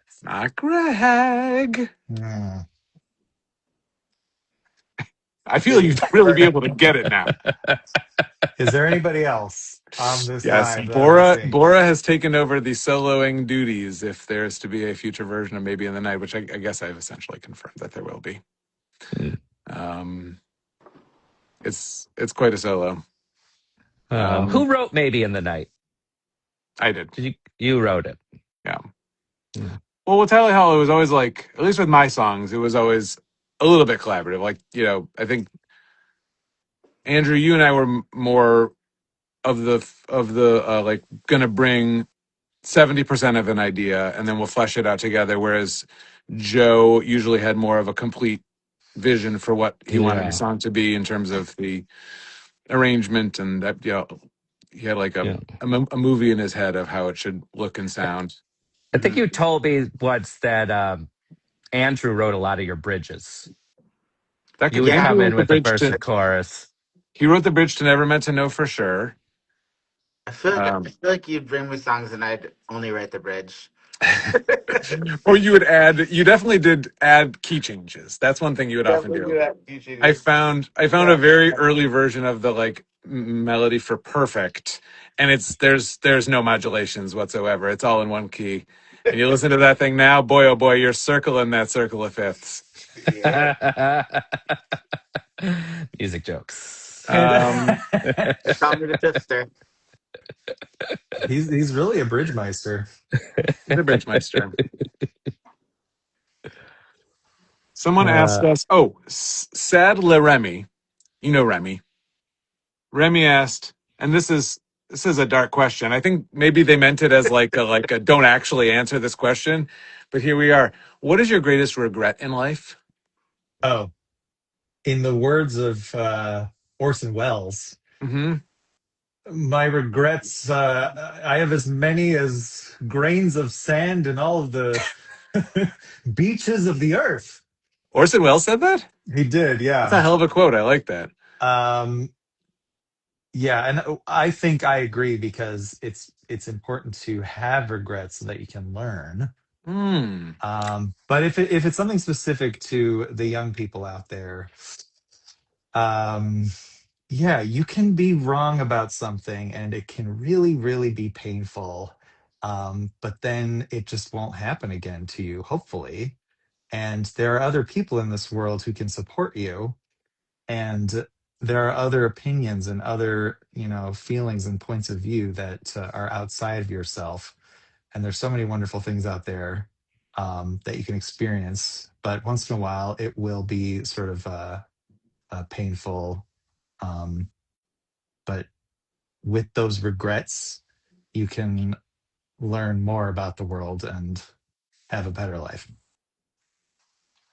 It's not Greg. I feel you'd really be able to get it now. Is there anybody else on this Yes, live that I'm missing? Bora has taken over the soloing duties if there is to be a future version of Maybe in the Night, which I guess I've essentially confirmed that there will be. It's quite a solo. Who wrote Maybe in the Night? I did. You wrote it. Yeah. Well, with Tally Hall, it was always like, at least with my songs, it was always a little bit collaborative. Like, I think Andrew, you and I were more of the like gonna bring 70% of an idea and then we'll flesh it out together. Whereas Joe usually had more of a complete vision for what he wanted the song to be in terms of the arrangement, and that he had like a movie in his head of how it should look and sound. I think you told me once that Andrew wrote a lot of your bridges. You would come in with the verse and chorus. He wrote the bridge to Never Meant to Know for sure. I feel like you'd bring me songs and I'd only write the bridge. Or you definitely did add key changes. That's one thing you would often do. I found a very early version of the like melody for Perfect, and there's no modulations whatsoever. It's all in one key. And you listen to that thing now, boy oh boy, you're circling that circle of fifths. Yeah. Music jokes. Call me the sister. He's really a bridge meister. He's a bridge meister. Someone asked us, Sad Le Remy, you know Remy. Remy asked, and this is a dark question. I think maybe they meant it as like a don't actually answer this question, but here we are. What is your greatest regret in life? Oh, in the words of Orson Welles, my regrets, I have as many as grains of sand in all of the beaches of the earth. Orson Welles said that? He did, yeah. That's a hell of a quote. I like that. Yeah, and I think I agree because it's important to have regrets so that you can learn. But if it's something specific to the young people out there, yeah, you can be wrong about something and it can really, really be painful. But then it just won't happen again to you, hopefully. And there are other people in this world who can support you. And there are other opinions and other, feelings and points of view that are outside of yourself. And there's so many wonderful things out there that you can experience. But once in a while, it will be sort of painful. But with those regrets, you can learn more about the world and have a better life.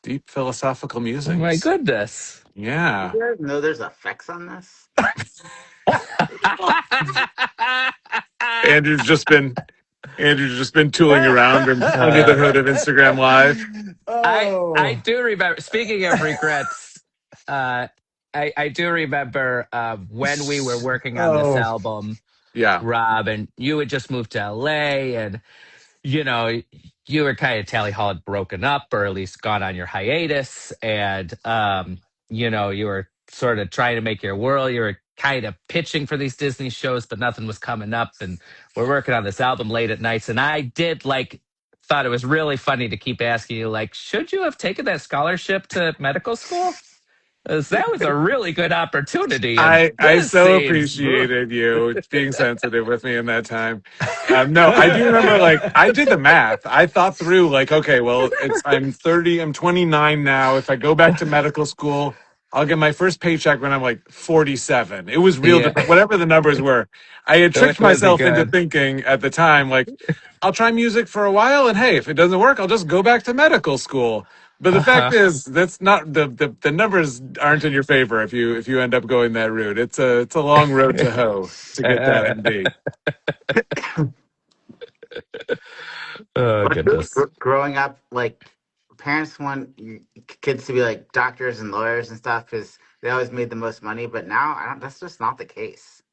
Deep philosophical music. Oh my goodness. Yeah. Do you guys know there's effects on this? Andrew's just been tooling around under the hood of Instagram Live. I do remember, speaking of regrets, I do remember when we were working on this album, Rob, and you had just moved to LA, and you were kind of Tally Hall had broken up, or at least gone on your hiatus, and you were sort of trying to make your world. You were kind of pitching for these Disney shows, but nothing was coming up, and we're working on this album late at nights, and I did thought it was really funny to keep asking you, should you have taken that scholarship to medical school? That was a really good opportunity. I so appreciated you being sensitive with me in that time. No, I do remember, I did the math. I thought through, okay, well, I'm 30, I'm 29 now. If I go back to medical school, I'll get my first paycheck when I'm 47. It was real, whatever the numbers were. I had tricked myself into thinking at the time, I'll try music for a while, and hey, if it doesn't work, I'll just go back to medical school. But the fact Uh-huh. is, that's not the numbers aren't in your favor if you end up going that route. It's a long road to hoe to get that MD. Oh, But goodness. growing up, like parents want kids to be like doctors and lawyers and stuff because they always made the most money. But now that's just not the case.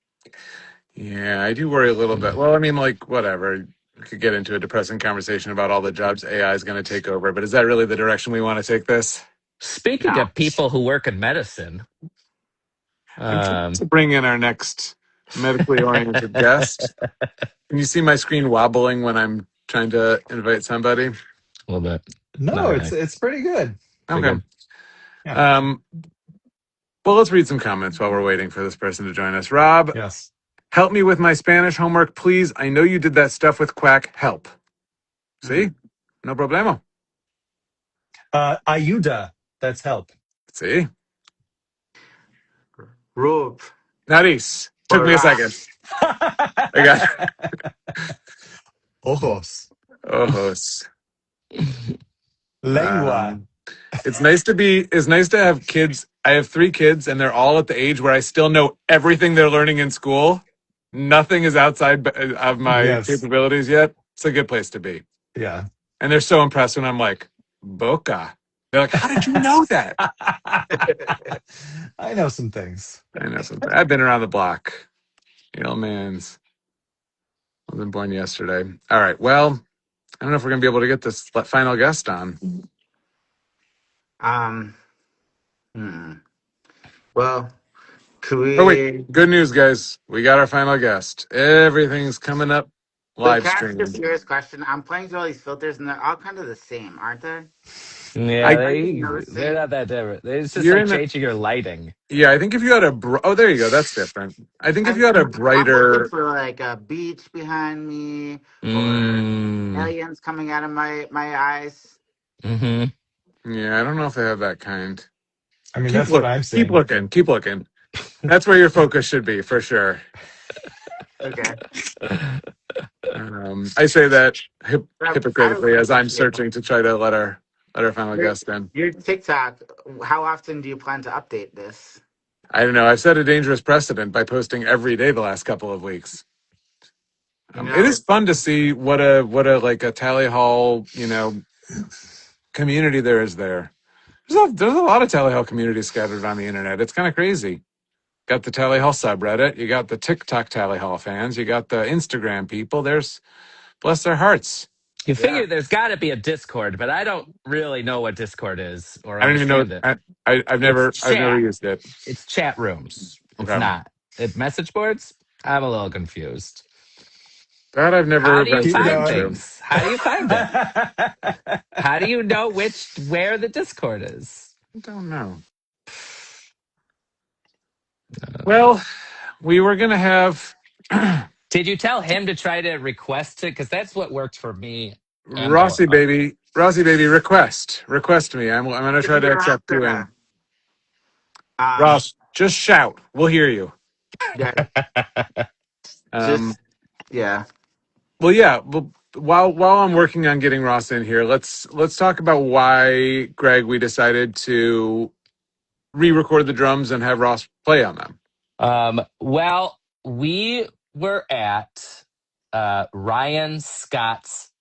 Yeah, I do worry a little bit. Well, I mean, like whatever. We could get into a depressing conversation about all the jobs AI is going to take over, but is that really the direction we want to take this? Speaking No. of people who work in medicine, I'm trying um, to bring in our next medically oriented guest. Can you see my screen wobbling when I'm trying to invite somebody? a little bit. Not No, really. it's pretty good. Pretty Okay. good. Yeah. Well, let's read some comments while we're waiting for this person to join us. Rob, Yes. help me with my Spanish homework, please. I know you did that stuff with Quack. Help. See? No problemo. Ayuda. That's help. See? Rube. Nariz. Took me a Bora. second. I got Ojos. ojos. Lengua. It's nice to have kids. I have 3 kids and they're all at the age where I still know everything they're learning in school. Nothing is outside of my Yes. capabilities yet. It's a good place to be. Yeah. And they're so impressed when I'm like, Boca. They're like, how did you know that? I know some things. I know something. I've been around the block. Man's. I wasn't born yesterday. All right. Well, I don't know if we're going to be able to get this final guest on. Well, could Oh, wait. we? Good news, guys. We got our final guest. Everything's coming up So live can I ask you a streamed. serious question? I'm playing through all these filters, and they're all kind of the same, aren't they? Yeah, I Are you they're noticing? not that different. It's just you're like in the changing your lighting. Yeah, I think if you had oh, there you go. That's different. I think if you had a I'm looking brighter for like a beach behind me, or Mm. aliens coming out of my eyes. Hmm. Yeah, I don't know if they have that kind. I mean, that's what I'm Keep saying. looking, keep looking. That's where your focus should be for sure. Okay. I say that I hypocritically would as I'm appreciate searching to try to let our final your guest in. your TikTok. How often do you plan to update this? I don't know. I've set a dangerous precedent by posting every day the last couple of weeks. You It know, is fun to see what a like a tally hall community there is there. There's a lot of tally hall communities scattered around the internet. It's kind of crazy. Got the Tally Hall subreddit. You got the TikTok Tally Hall fans. You got the Instagram people. There's bless their hearts. You yeah. figure there's got to be a Discord, but I don't really know what Discord is or I don't even know. understand it. I've It's never chat. used it. It's chat rooms. It's Okay, not. It message boards? I'm a little confused. that I've How never do you ventured find into. things? How do you find it? How do you know where the Discord is? I don't know. Well, we were gonna have Did you tell him to try to request it? Because that's what worked for me and Rossi Bora. baby, request me. I'm gonna try You to don't have accept you in. to. Um. Ross, just shout. We'll hear you. Yeah. Um, Just yeah. well, yeah. Well, while I'm working on getting Ross in here, let's talk about why, Greg, we decided to re-record the drums and have Ross play on them. Well, we were at Ryan Scott's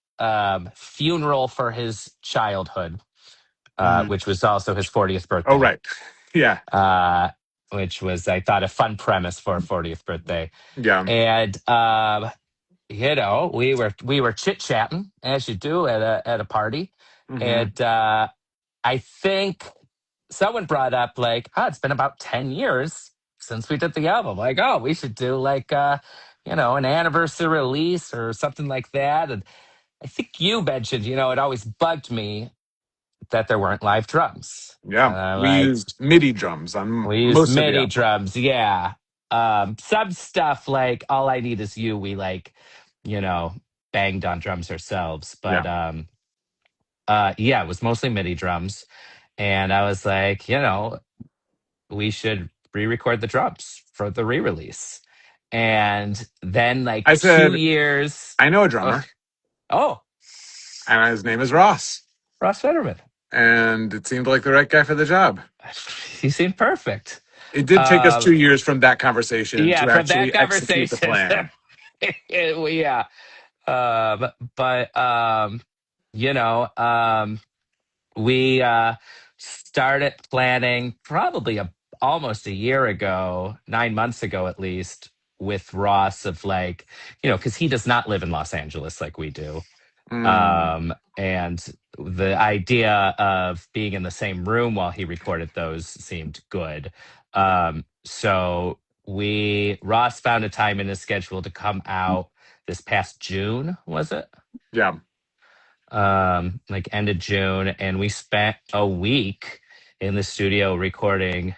funeral for his childhood, Mhm. which was also his 40th Oh, birthday. right. Yeah. Which was, I thought, a fun premise for a 40th birthday. Yeah. And we were chit chatting as you do at a party, Hmm. and I think someone brought up like, oh, it's been about 10 years since we did the album. Like, oh, we should do like an anniversary release or something like that. And I think you mentioned, it always bugged me that there weren't live drums. Yeah. And I'm We like, used MIDI drums on we used most of the MIDI album. drums, yeah. Some stuff like All I Need Is You, we you know, banged on drums ourselves. Yeah. But yeah, it was mostly MIDI drums. And I was like, we should re-record the drums for the re-release. And then like I 2 said, years. I know a Oh, drummer, oh, and his name is Ross. Ross Federman. and it seemed like the right guy for the job. He seemed perfect. It did take us 2 years from that conversation Yeah, to from that actually execute the conversation. plan. Yeah. But you know, we started planning probably almost a year ago, 9 months ago at least, with Ross of like, because he does not live in Los Angeles like we do. And the idea of being in the same room while he recorded those seemed good. So Ross found a time in his schedule to come out this past June, was it? Yeah. Like end of June, and we spent a week in the studio recording,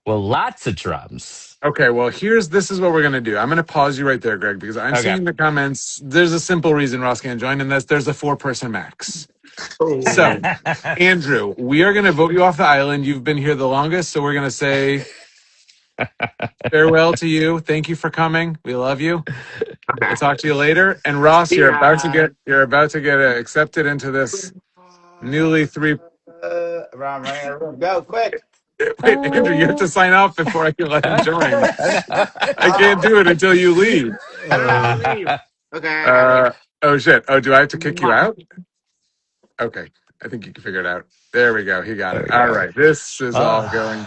well, lots of drums. Okay, well, this is what we're going to do. I'm going to pause you right there, Greg, because I'm seeing in the comments, there's a simple reason Ross can't join, and there's a 4-person max. So, Andrew, we are going to vote you off the island. You've been here the longest, so we're going to say farewell to you. Thank you for coming. We love you. We'll talk to you later. And Ross, you're about to get accepted into this newly 3. Ron, go quick. Wait, Andrew, you have to sign off before I can let him join. I can't do it until you leave. I don't have to leave. Okay. Oh shit. Oh, do I have to kick you out? Okay. I think you can figure it out. There we go. He got it. All right. This is all going.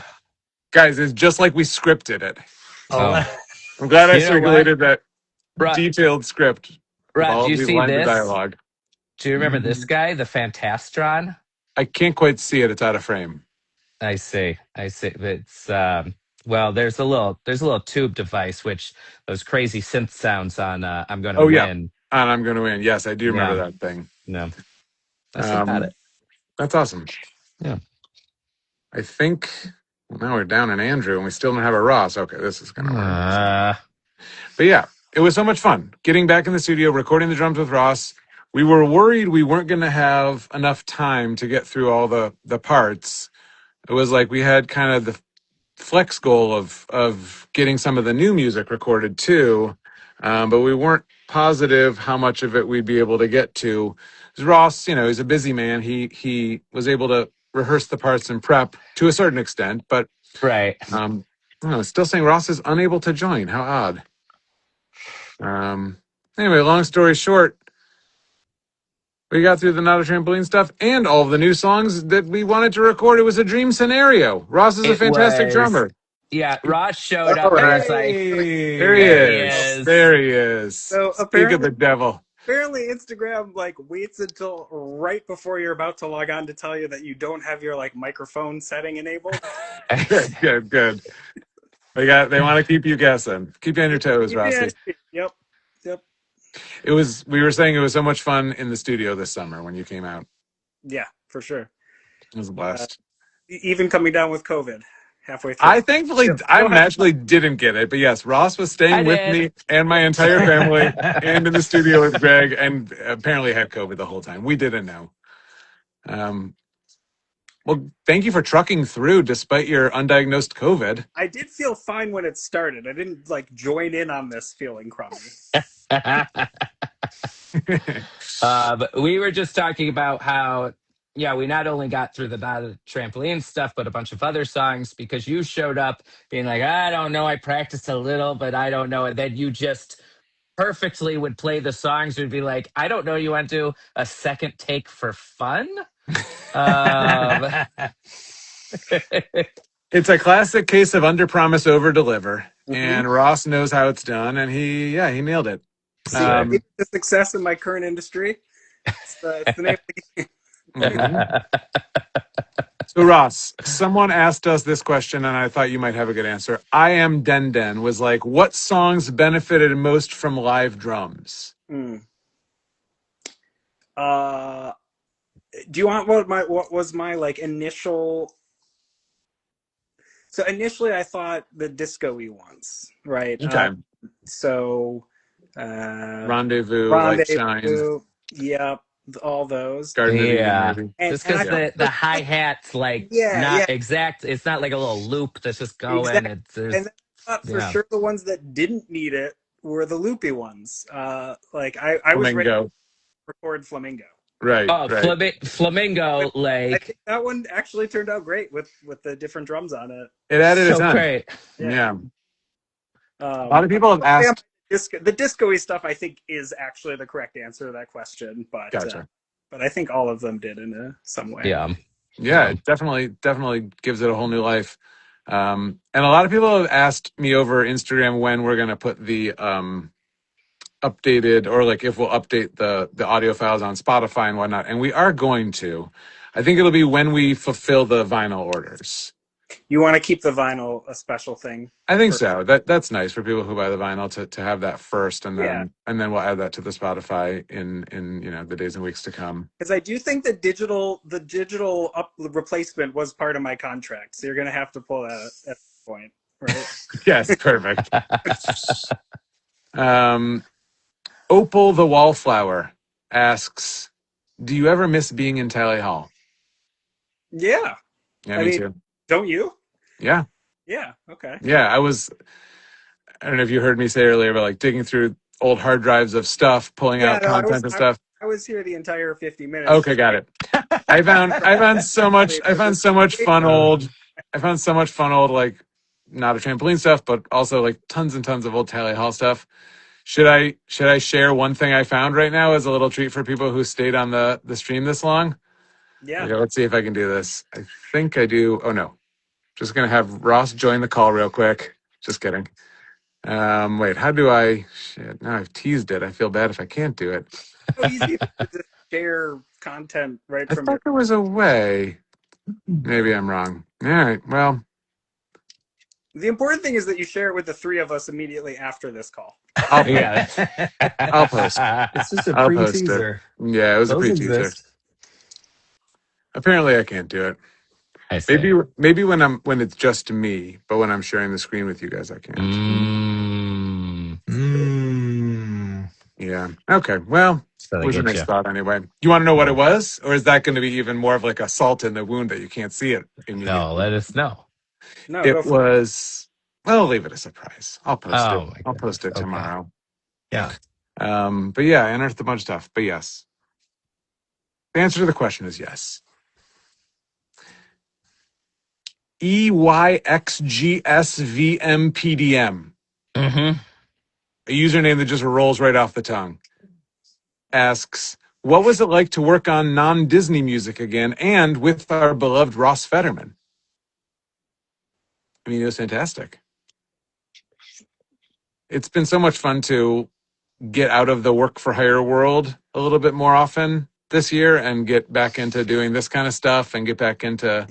Guys, it's just like we scripted it. I'm glad I circulated that detailed script. Rob, do you see this? Dialogue. Do you remember this guy, the Fantastron? I can't quite see it. It's out of frame. I see. It's well, there's a little tube device, which those crazy synth sounds on I'm Gonna Win. Yeah. And I'm Gonna Win. Yes, I do remember that thing. No. That's about it. That's awesome. Yeah. I think now we're down in Andrew and we still don't have a Ross. Okay, this is gonna work. But yeah, it was so much fun getting back in the studio, recording the drums with Ross. We were worried we weren't going to have enough time to get through all the parts. It was like we had kind of the flex goal of getting some of the new music recorded too, but we weren't positive how much of it we'd be able to get to. Ross, he's a busy man. He was able to rehearse the parts and prep to a certain extent, but right. Still saying Ross is unable to join. How odd. Anyway, long story short, we got through the Not a Trampoline stuff and all of the new songs that we wanted to record. It was a dream scenario. Ross is a fantastic drummer. Yeah, Ross showed up and was like, there he is. So Speak of the devil. Apparently Instagram waits until right before you're about to log on to tell you that you don't have your microphone setting enabled. Good. They want to keep you guessing. Keep you on your toes, Rossi. Yep. We were saying it was so much fun in the studio this summer when you came out. Yeah, for sure. It was a blast. Even coming down with COVID halfway through. I naturally didn't get it, but yes, Ross was staying with me and my entire family and in the studio with Greg, and apparently had COVID the whole time. We didn't know. Well, thank you for trucking through despite your undiagnosed COVID. I did feel fine when it started. I didn't join in on this feeling crummy. But we were just talking about how, we not only got through the trampoline stuff, but a bunch of other songs because you showed up being like, I don't know, I practiced a little, but I don't know. And then you just perfectly would play the songs. Would be like, I don't know, you went to a second take for fun? It's a classic case of under promise, over deliver, and Ross knows how it's done, and he nailed it. The success in my current industry. It's the name of the game. So Ross, someone asked us this question, and I thought you might have a good answer. I Am Den Den was like, what songs benefited most from live drums? Do you want what was my initial? So initially, I thought the disco-y ones, right? Okay. Rendezvous, Light Shine. Yeah, all those. Yeah, just because the hi hats exact. It's not like a little loop that's just going. Exactly. And I thought for sure the ones that didn't need it were the loopy ones. I was ready to record Flamingo. Right, Oh, right. Flamingo, I like think that one actually turned out great with the different drums on it. It added a so ton. great. Yeah. A lot of people have The asked. disco-y stuff, I think, is actually the correct answer to that question, Gotcha. but I think all of them did in some way. Yeah. Yeah, it definitely gives it a whole new life. And a lot of people have asked me over Instagram when we're gonna put the updated, or like if we'll update the audio files on Spotify and whatnot. And we are going to. I think it'll be when we fulfill the vinyl orders. You want to keep the vinyl a special thing? I think so. That's nice for people who buy the vinyl to have that first, and Yeah, then we'll add that to the Spotify in the days and weeks to come. because I do think the digital replacement was part of my contract, so you're going to have to pull that at this point, right? Yes, perfect. Opal the Wallflower asks, "Do you ever miss being in Tally Hall?" Yeah, Yeah, I me mean, too. don't you? Yeah, Yeah, okay. yeah. I don't know if you heard me say earlier, but like digging through old hard drives of stuff, pulling Yeah, out no, content and stuff. I was here the entire 50 minutes. Okay, Just got it. I found so much. I found so much fun old. I found so much fun old, like not a trampoline stuff, but also like tons and tons of old Tally Hall stuff. Should I share one thing I found right now as a little treat for people who stayed on the stream this long? Yeah. Okay, let's see if I can do this. I think I do. Oh no, just gonna have Ross join the call real quick. Just kidding. Wait, how do I? Shit, now I've teased it. I feel bad if I can't do it. So easy to just share content right I from thought your. there was a way. Maybe I'm wrong. All right. Well, The important thing is that you share it with the three of us immediately after this call. I'll post. Yeah. I'll post. It's just a I'll post it. pre-teaser. Yeah, it was a Those pre-teaser. exist. Apparently, I can't do it. I see. Maybe when it's just me, but when I'm sharing the screen with you guys, I can't. Yeah. Okay. Well, So it was a nice thought anyway. You want to know what it was, or is that going to be even more of like a salt in the wound that you can't see it immediately? No, let us know. No, It was. Well, I'll leave it a surprise. I'll post Oh, it. I'll post it tomorrow. Yeah. But yeah, I unearthed a bunch of stuff. But yes, the answer to the question is yes. EYXGSVMPDM. Mm-hmm. A username that just rolls right off the tongue. Asks, what was it like to work on non-Disney music again and with our beloved Ross Federman? I mean, it was fantastic. It's been so much fun to get out of the work for hire world a little bit more often this year and get back into doing this kind of stuff and get back into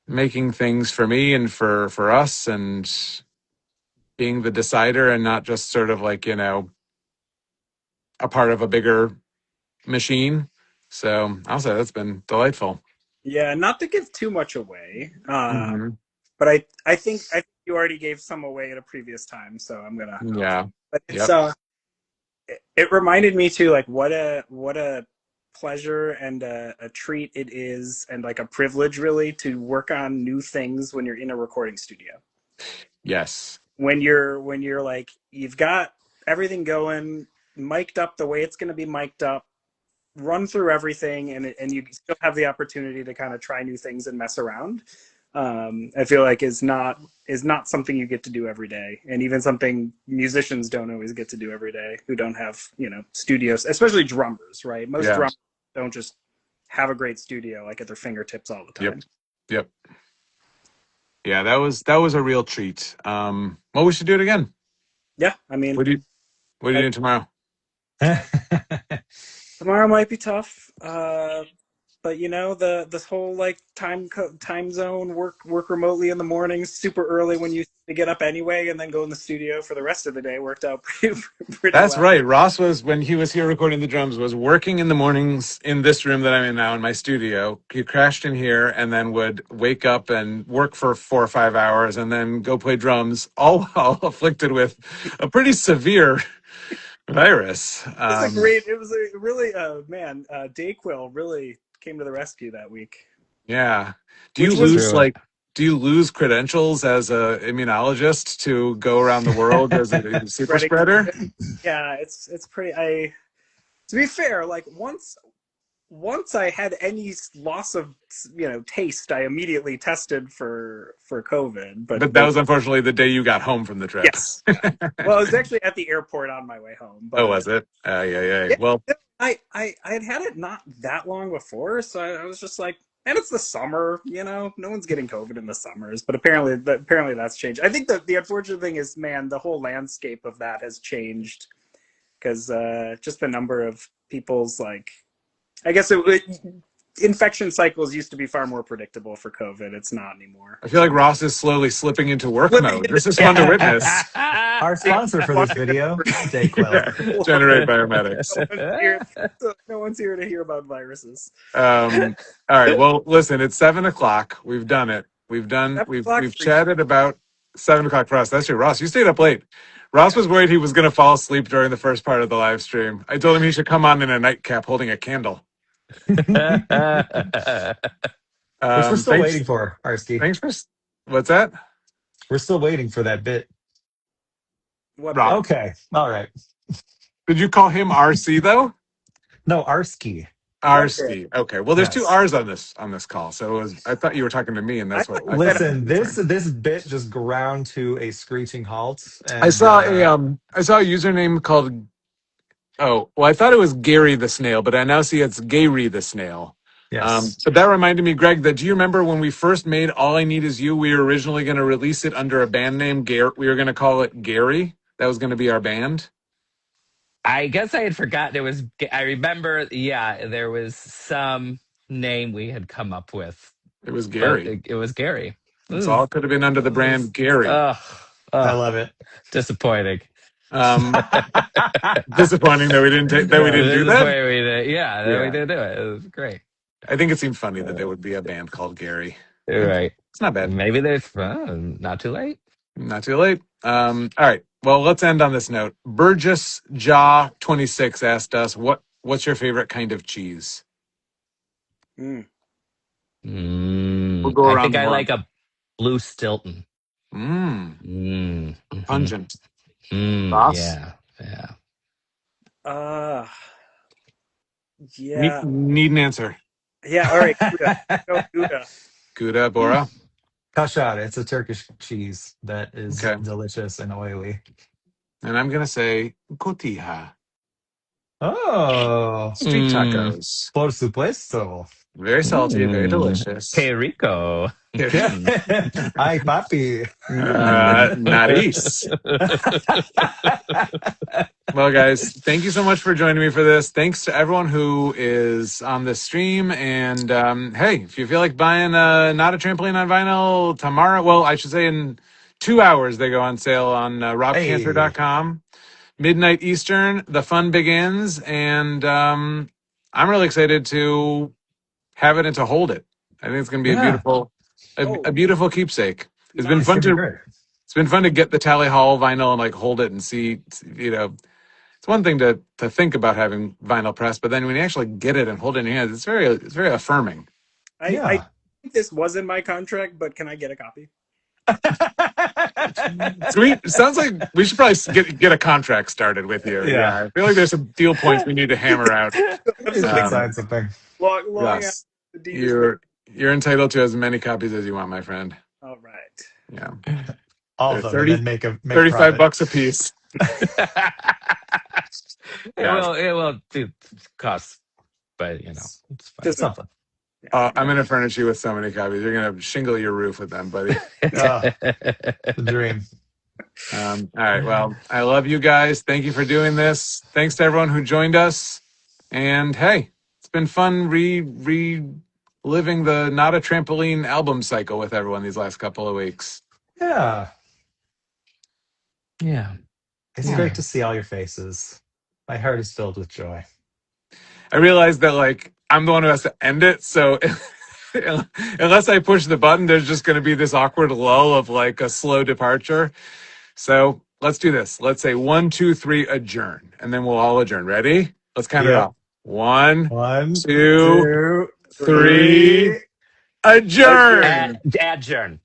making things for me and for us and being the decider and not just sort of like, a part of a bigger machine. So I'll say that's been delightful. Yeah, not to give too much away, Mm-hmm. but I think you already gave some away at a previous time, so I'm gonna. Yeah. But it's it reminded me too, like what a pleasure and a treat it is, and like a privilege really to work on new things when you're in a recording studio. Yes. When you're like you've got everything going, mic'd up the way it's going to be mic'd up, run through everything, and you still have the opportunity to kind of try new things and mess around. I feel like is not something you get to do every day, and even something musicians don't always get to do every day who don't have studios, especially drummers, right? Most drummers don't just have a great studio like at their fingertips all the time. Yep. Yeah, that was a real treat. Well, we should do it again. Yeah, I mean, what are you doing tomorrow? Tomorrow might be tough, but this whole like time zone work remotely in the mornings, super early when you get up anyway, and then go in the studio for the rest of the day worked out pretty That's well. right. Ross was, when he was here recording the drums, was working in the mornings in this room that I'm in now in my studio. He crashed in here and then would wake up and work for 4 or 5 hours and then go play drums, all while afflicted with a pretty severe virus. It was a really Dayquil really came to the rescue that week. Yeah. Do you lose credentials as a immunologist to go around the world as a super spreader? Yeah, it's pretty. To be fair, like once I had any loss of taste, I immediately tested for COVID. But that was unfortunately the day you got home from the trip. Yes. Yeah. Well, I was actually at the airport on my way home. But, oh, was it? Yeah. Well, I had it not that long before, so I was just like, and it's the summer, no one's getting COVID in the summers. But apparently that's changed. I think the unfortunate thing is, man, the whole landscape of that has changed because just the number of people's I guess infection cycles used to be far more predictable for COVID. It's not anymore. I feel like Ross is slowly slipping into work mode. This is fun to witness. Our sponsor for this video, Dayquil. Generate Biomedics. No one's here to hear about viruses. All right. Well, listen, it's 7:00. We've done it. We've chatted about 7:00 for us. That's true. Ross, you stayed up late. Ross was worried he was going to fall asleep during the first part of the live stream. I told him he should come on in a nightcap holding a candle. Which we're still waiting for, Arsky. Thanks for what's that? We're still waiting for that bit. What? Okay, all right. Did you call him RC though? No, Arsky. RC. Okay. Well, there's two R's on this call, so I thought you were talking to me, and that's what. Listen, this bit just ground to a screeching halt. And, I saw a username called. Oh, well, I thought it was Gary the Snail, but I now see it's Gary the Snail. Yes. So that reminded me, Greg, that do you remember when we first made All I Need Is You, we were originally going to release it under a band name. We were going to call it Gary. That was going to be our band. I guess I had forgotten it was. I remember, there was some name we had come up with. It was Gary. It was Gary. It's all could have been under the brand Gary. I love it. Disappointing. Disappointing that we didn't do that. We didn't do it. It was great. I think it seemed funny that there would be a band called Gary. Right. It's not bad. Maybe there's not too late. Not too late. All right. Well, let's end on this note. Burgess Jaw 26 asked us, what's your favorite kind of cheese? We'll go around. I think I like a blue Stilton. Pungent. Yeah. Yeah. Need an answer. Yeah. All right. Gouda. Gouda, Bora. Kashar. It's a Turkish cheese that is delicious and oily. And I'm gonna say cotija. Oh, street tacos. Por supuesto. Very salty, very delicious. Que rico. Ay, papi. Nice. Well, guys, thank you so much for joining me for this. Thanks to everyone who is on this stream. And hey, if you feel like buying Not a Trampoline on vinyl tomorrow, well, I should say in 2 hours, they go on sale on robcantor.com. Midnight Eastern, the fun begins. And I'm really excited to have it and to hold it. I think it's going to be a beautiful keepsake. It's been fun to get the Tally Hall vinyl and like hold it and see, it's one thing to think about having vinyl press, but then when you actually get it and hold it in your hands, it's very affirming. I think this was in my contract, but can I get a copy? Sweet. Sounds like we should probably get a contract started with you. Yeah. I feel like there's some deal points we need to hammer out. Yes. You're entitled to as many copies as you want, my friend. All right. Yeah. All of them. 30, and make $35 a piece. It will cost, but it's fine. It's something. I'm going to furnish you with so many copies. You're going to shingle your roof with them, buddy. The dream. All right. Well, I love you guys. Thank you for doing this. Thanks to everyone who joined us. And hey, it's been fun reliving the Not a Trampoline album cycle with everyone these last couple of weeks. Yeah. It's great to see all your faces. My heart is filled with joy. I realized that I'm the one who has to end it, so unless I push the button, there's just going to be this awkward lull of a slow departure. So let's do this. Let's say 1, 2, 3, adjourn, and then we'll all adjourn. Ready? Let's count it off. 1, 2, 3, adjourn. Adjourn.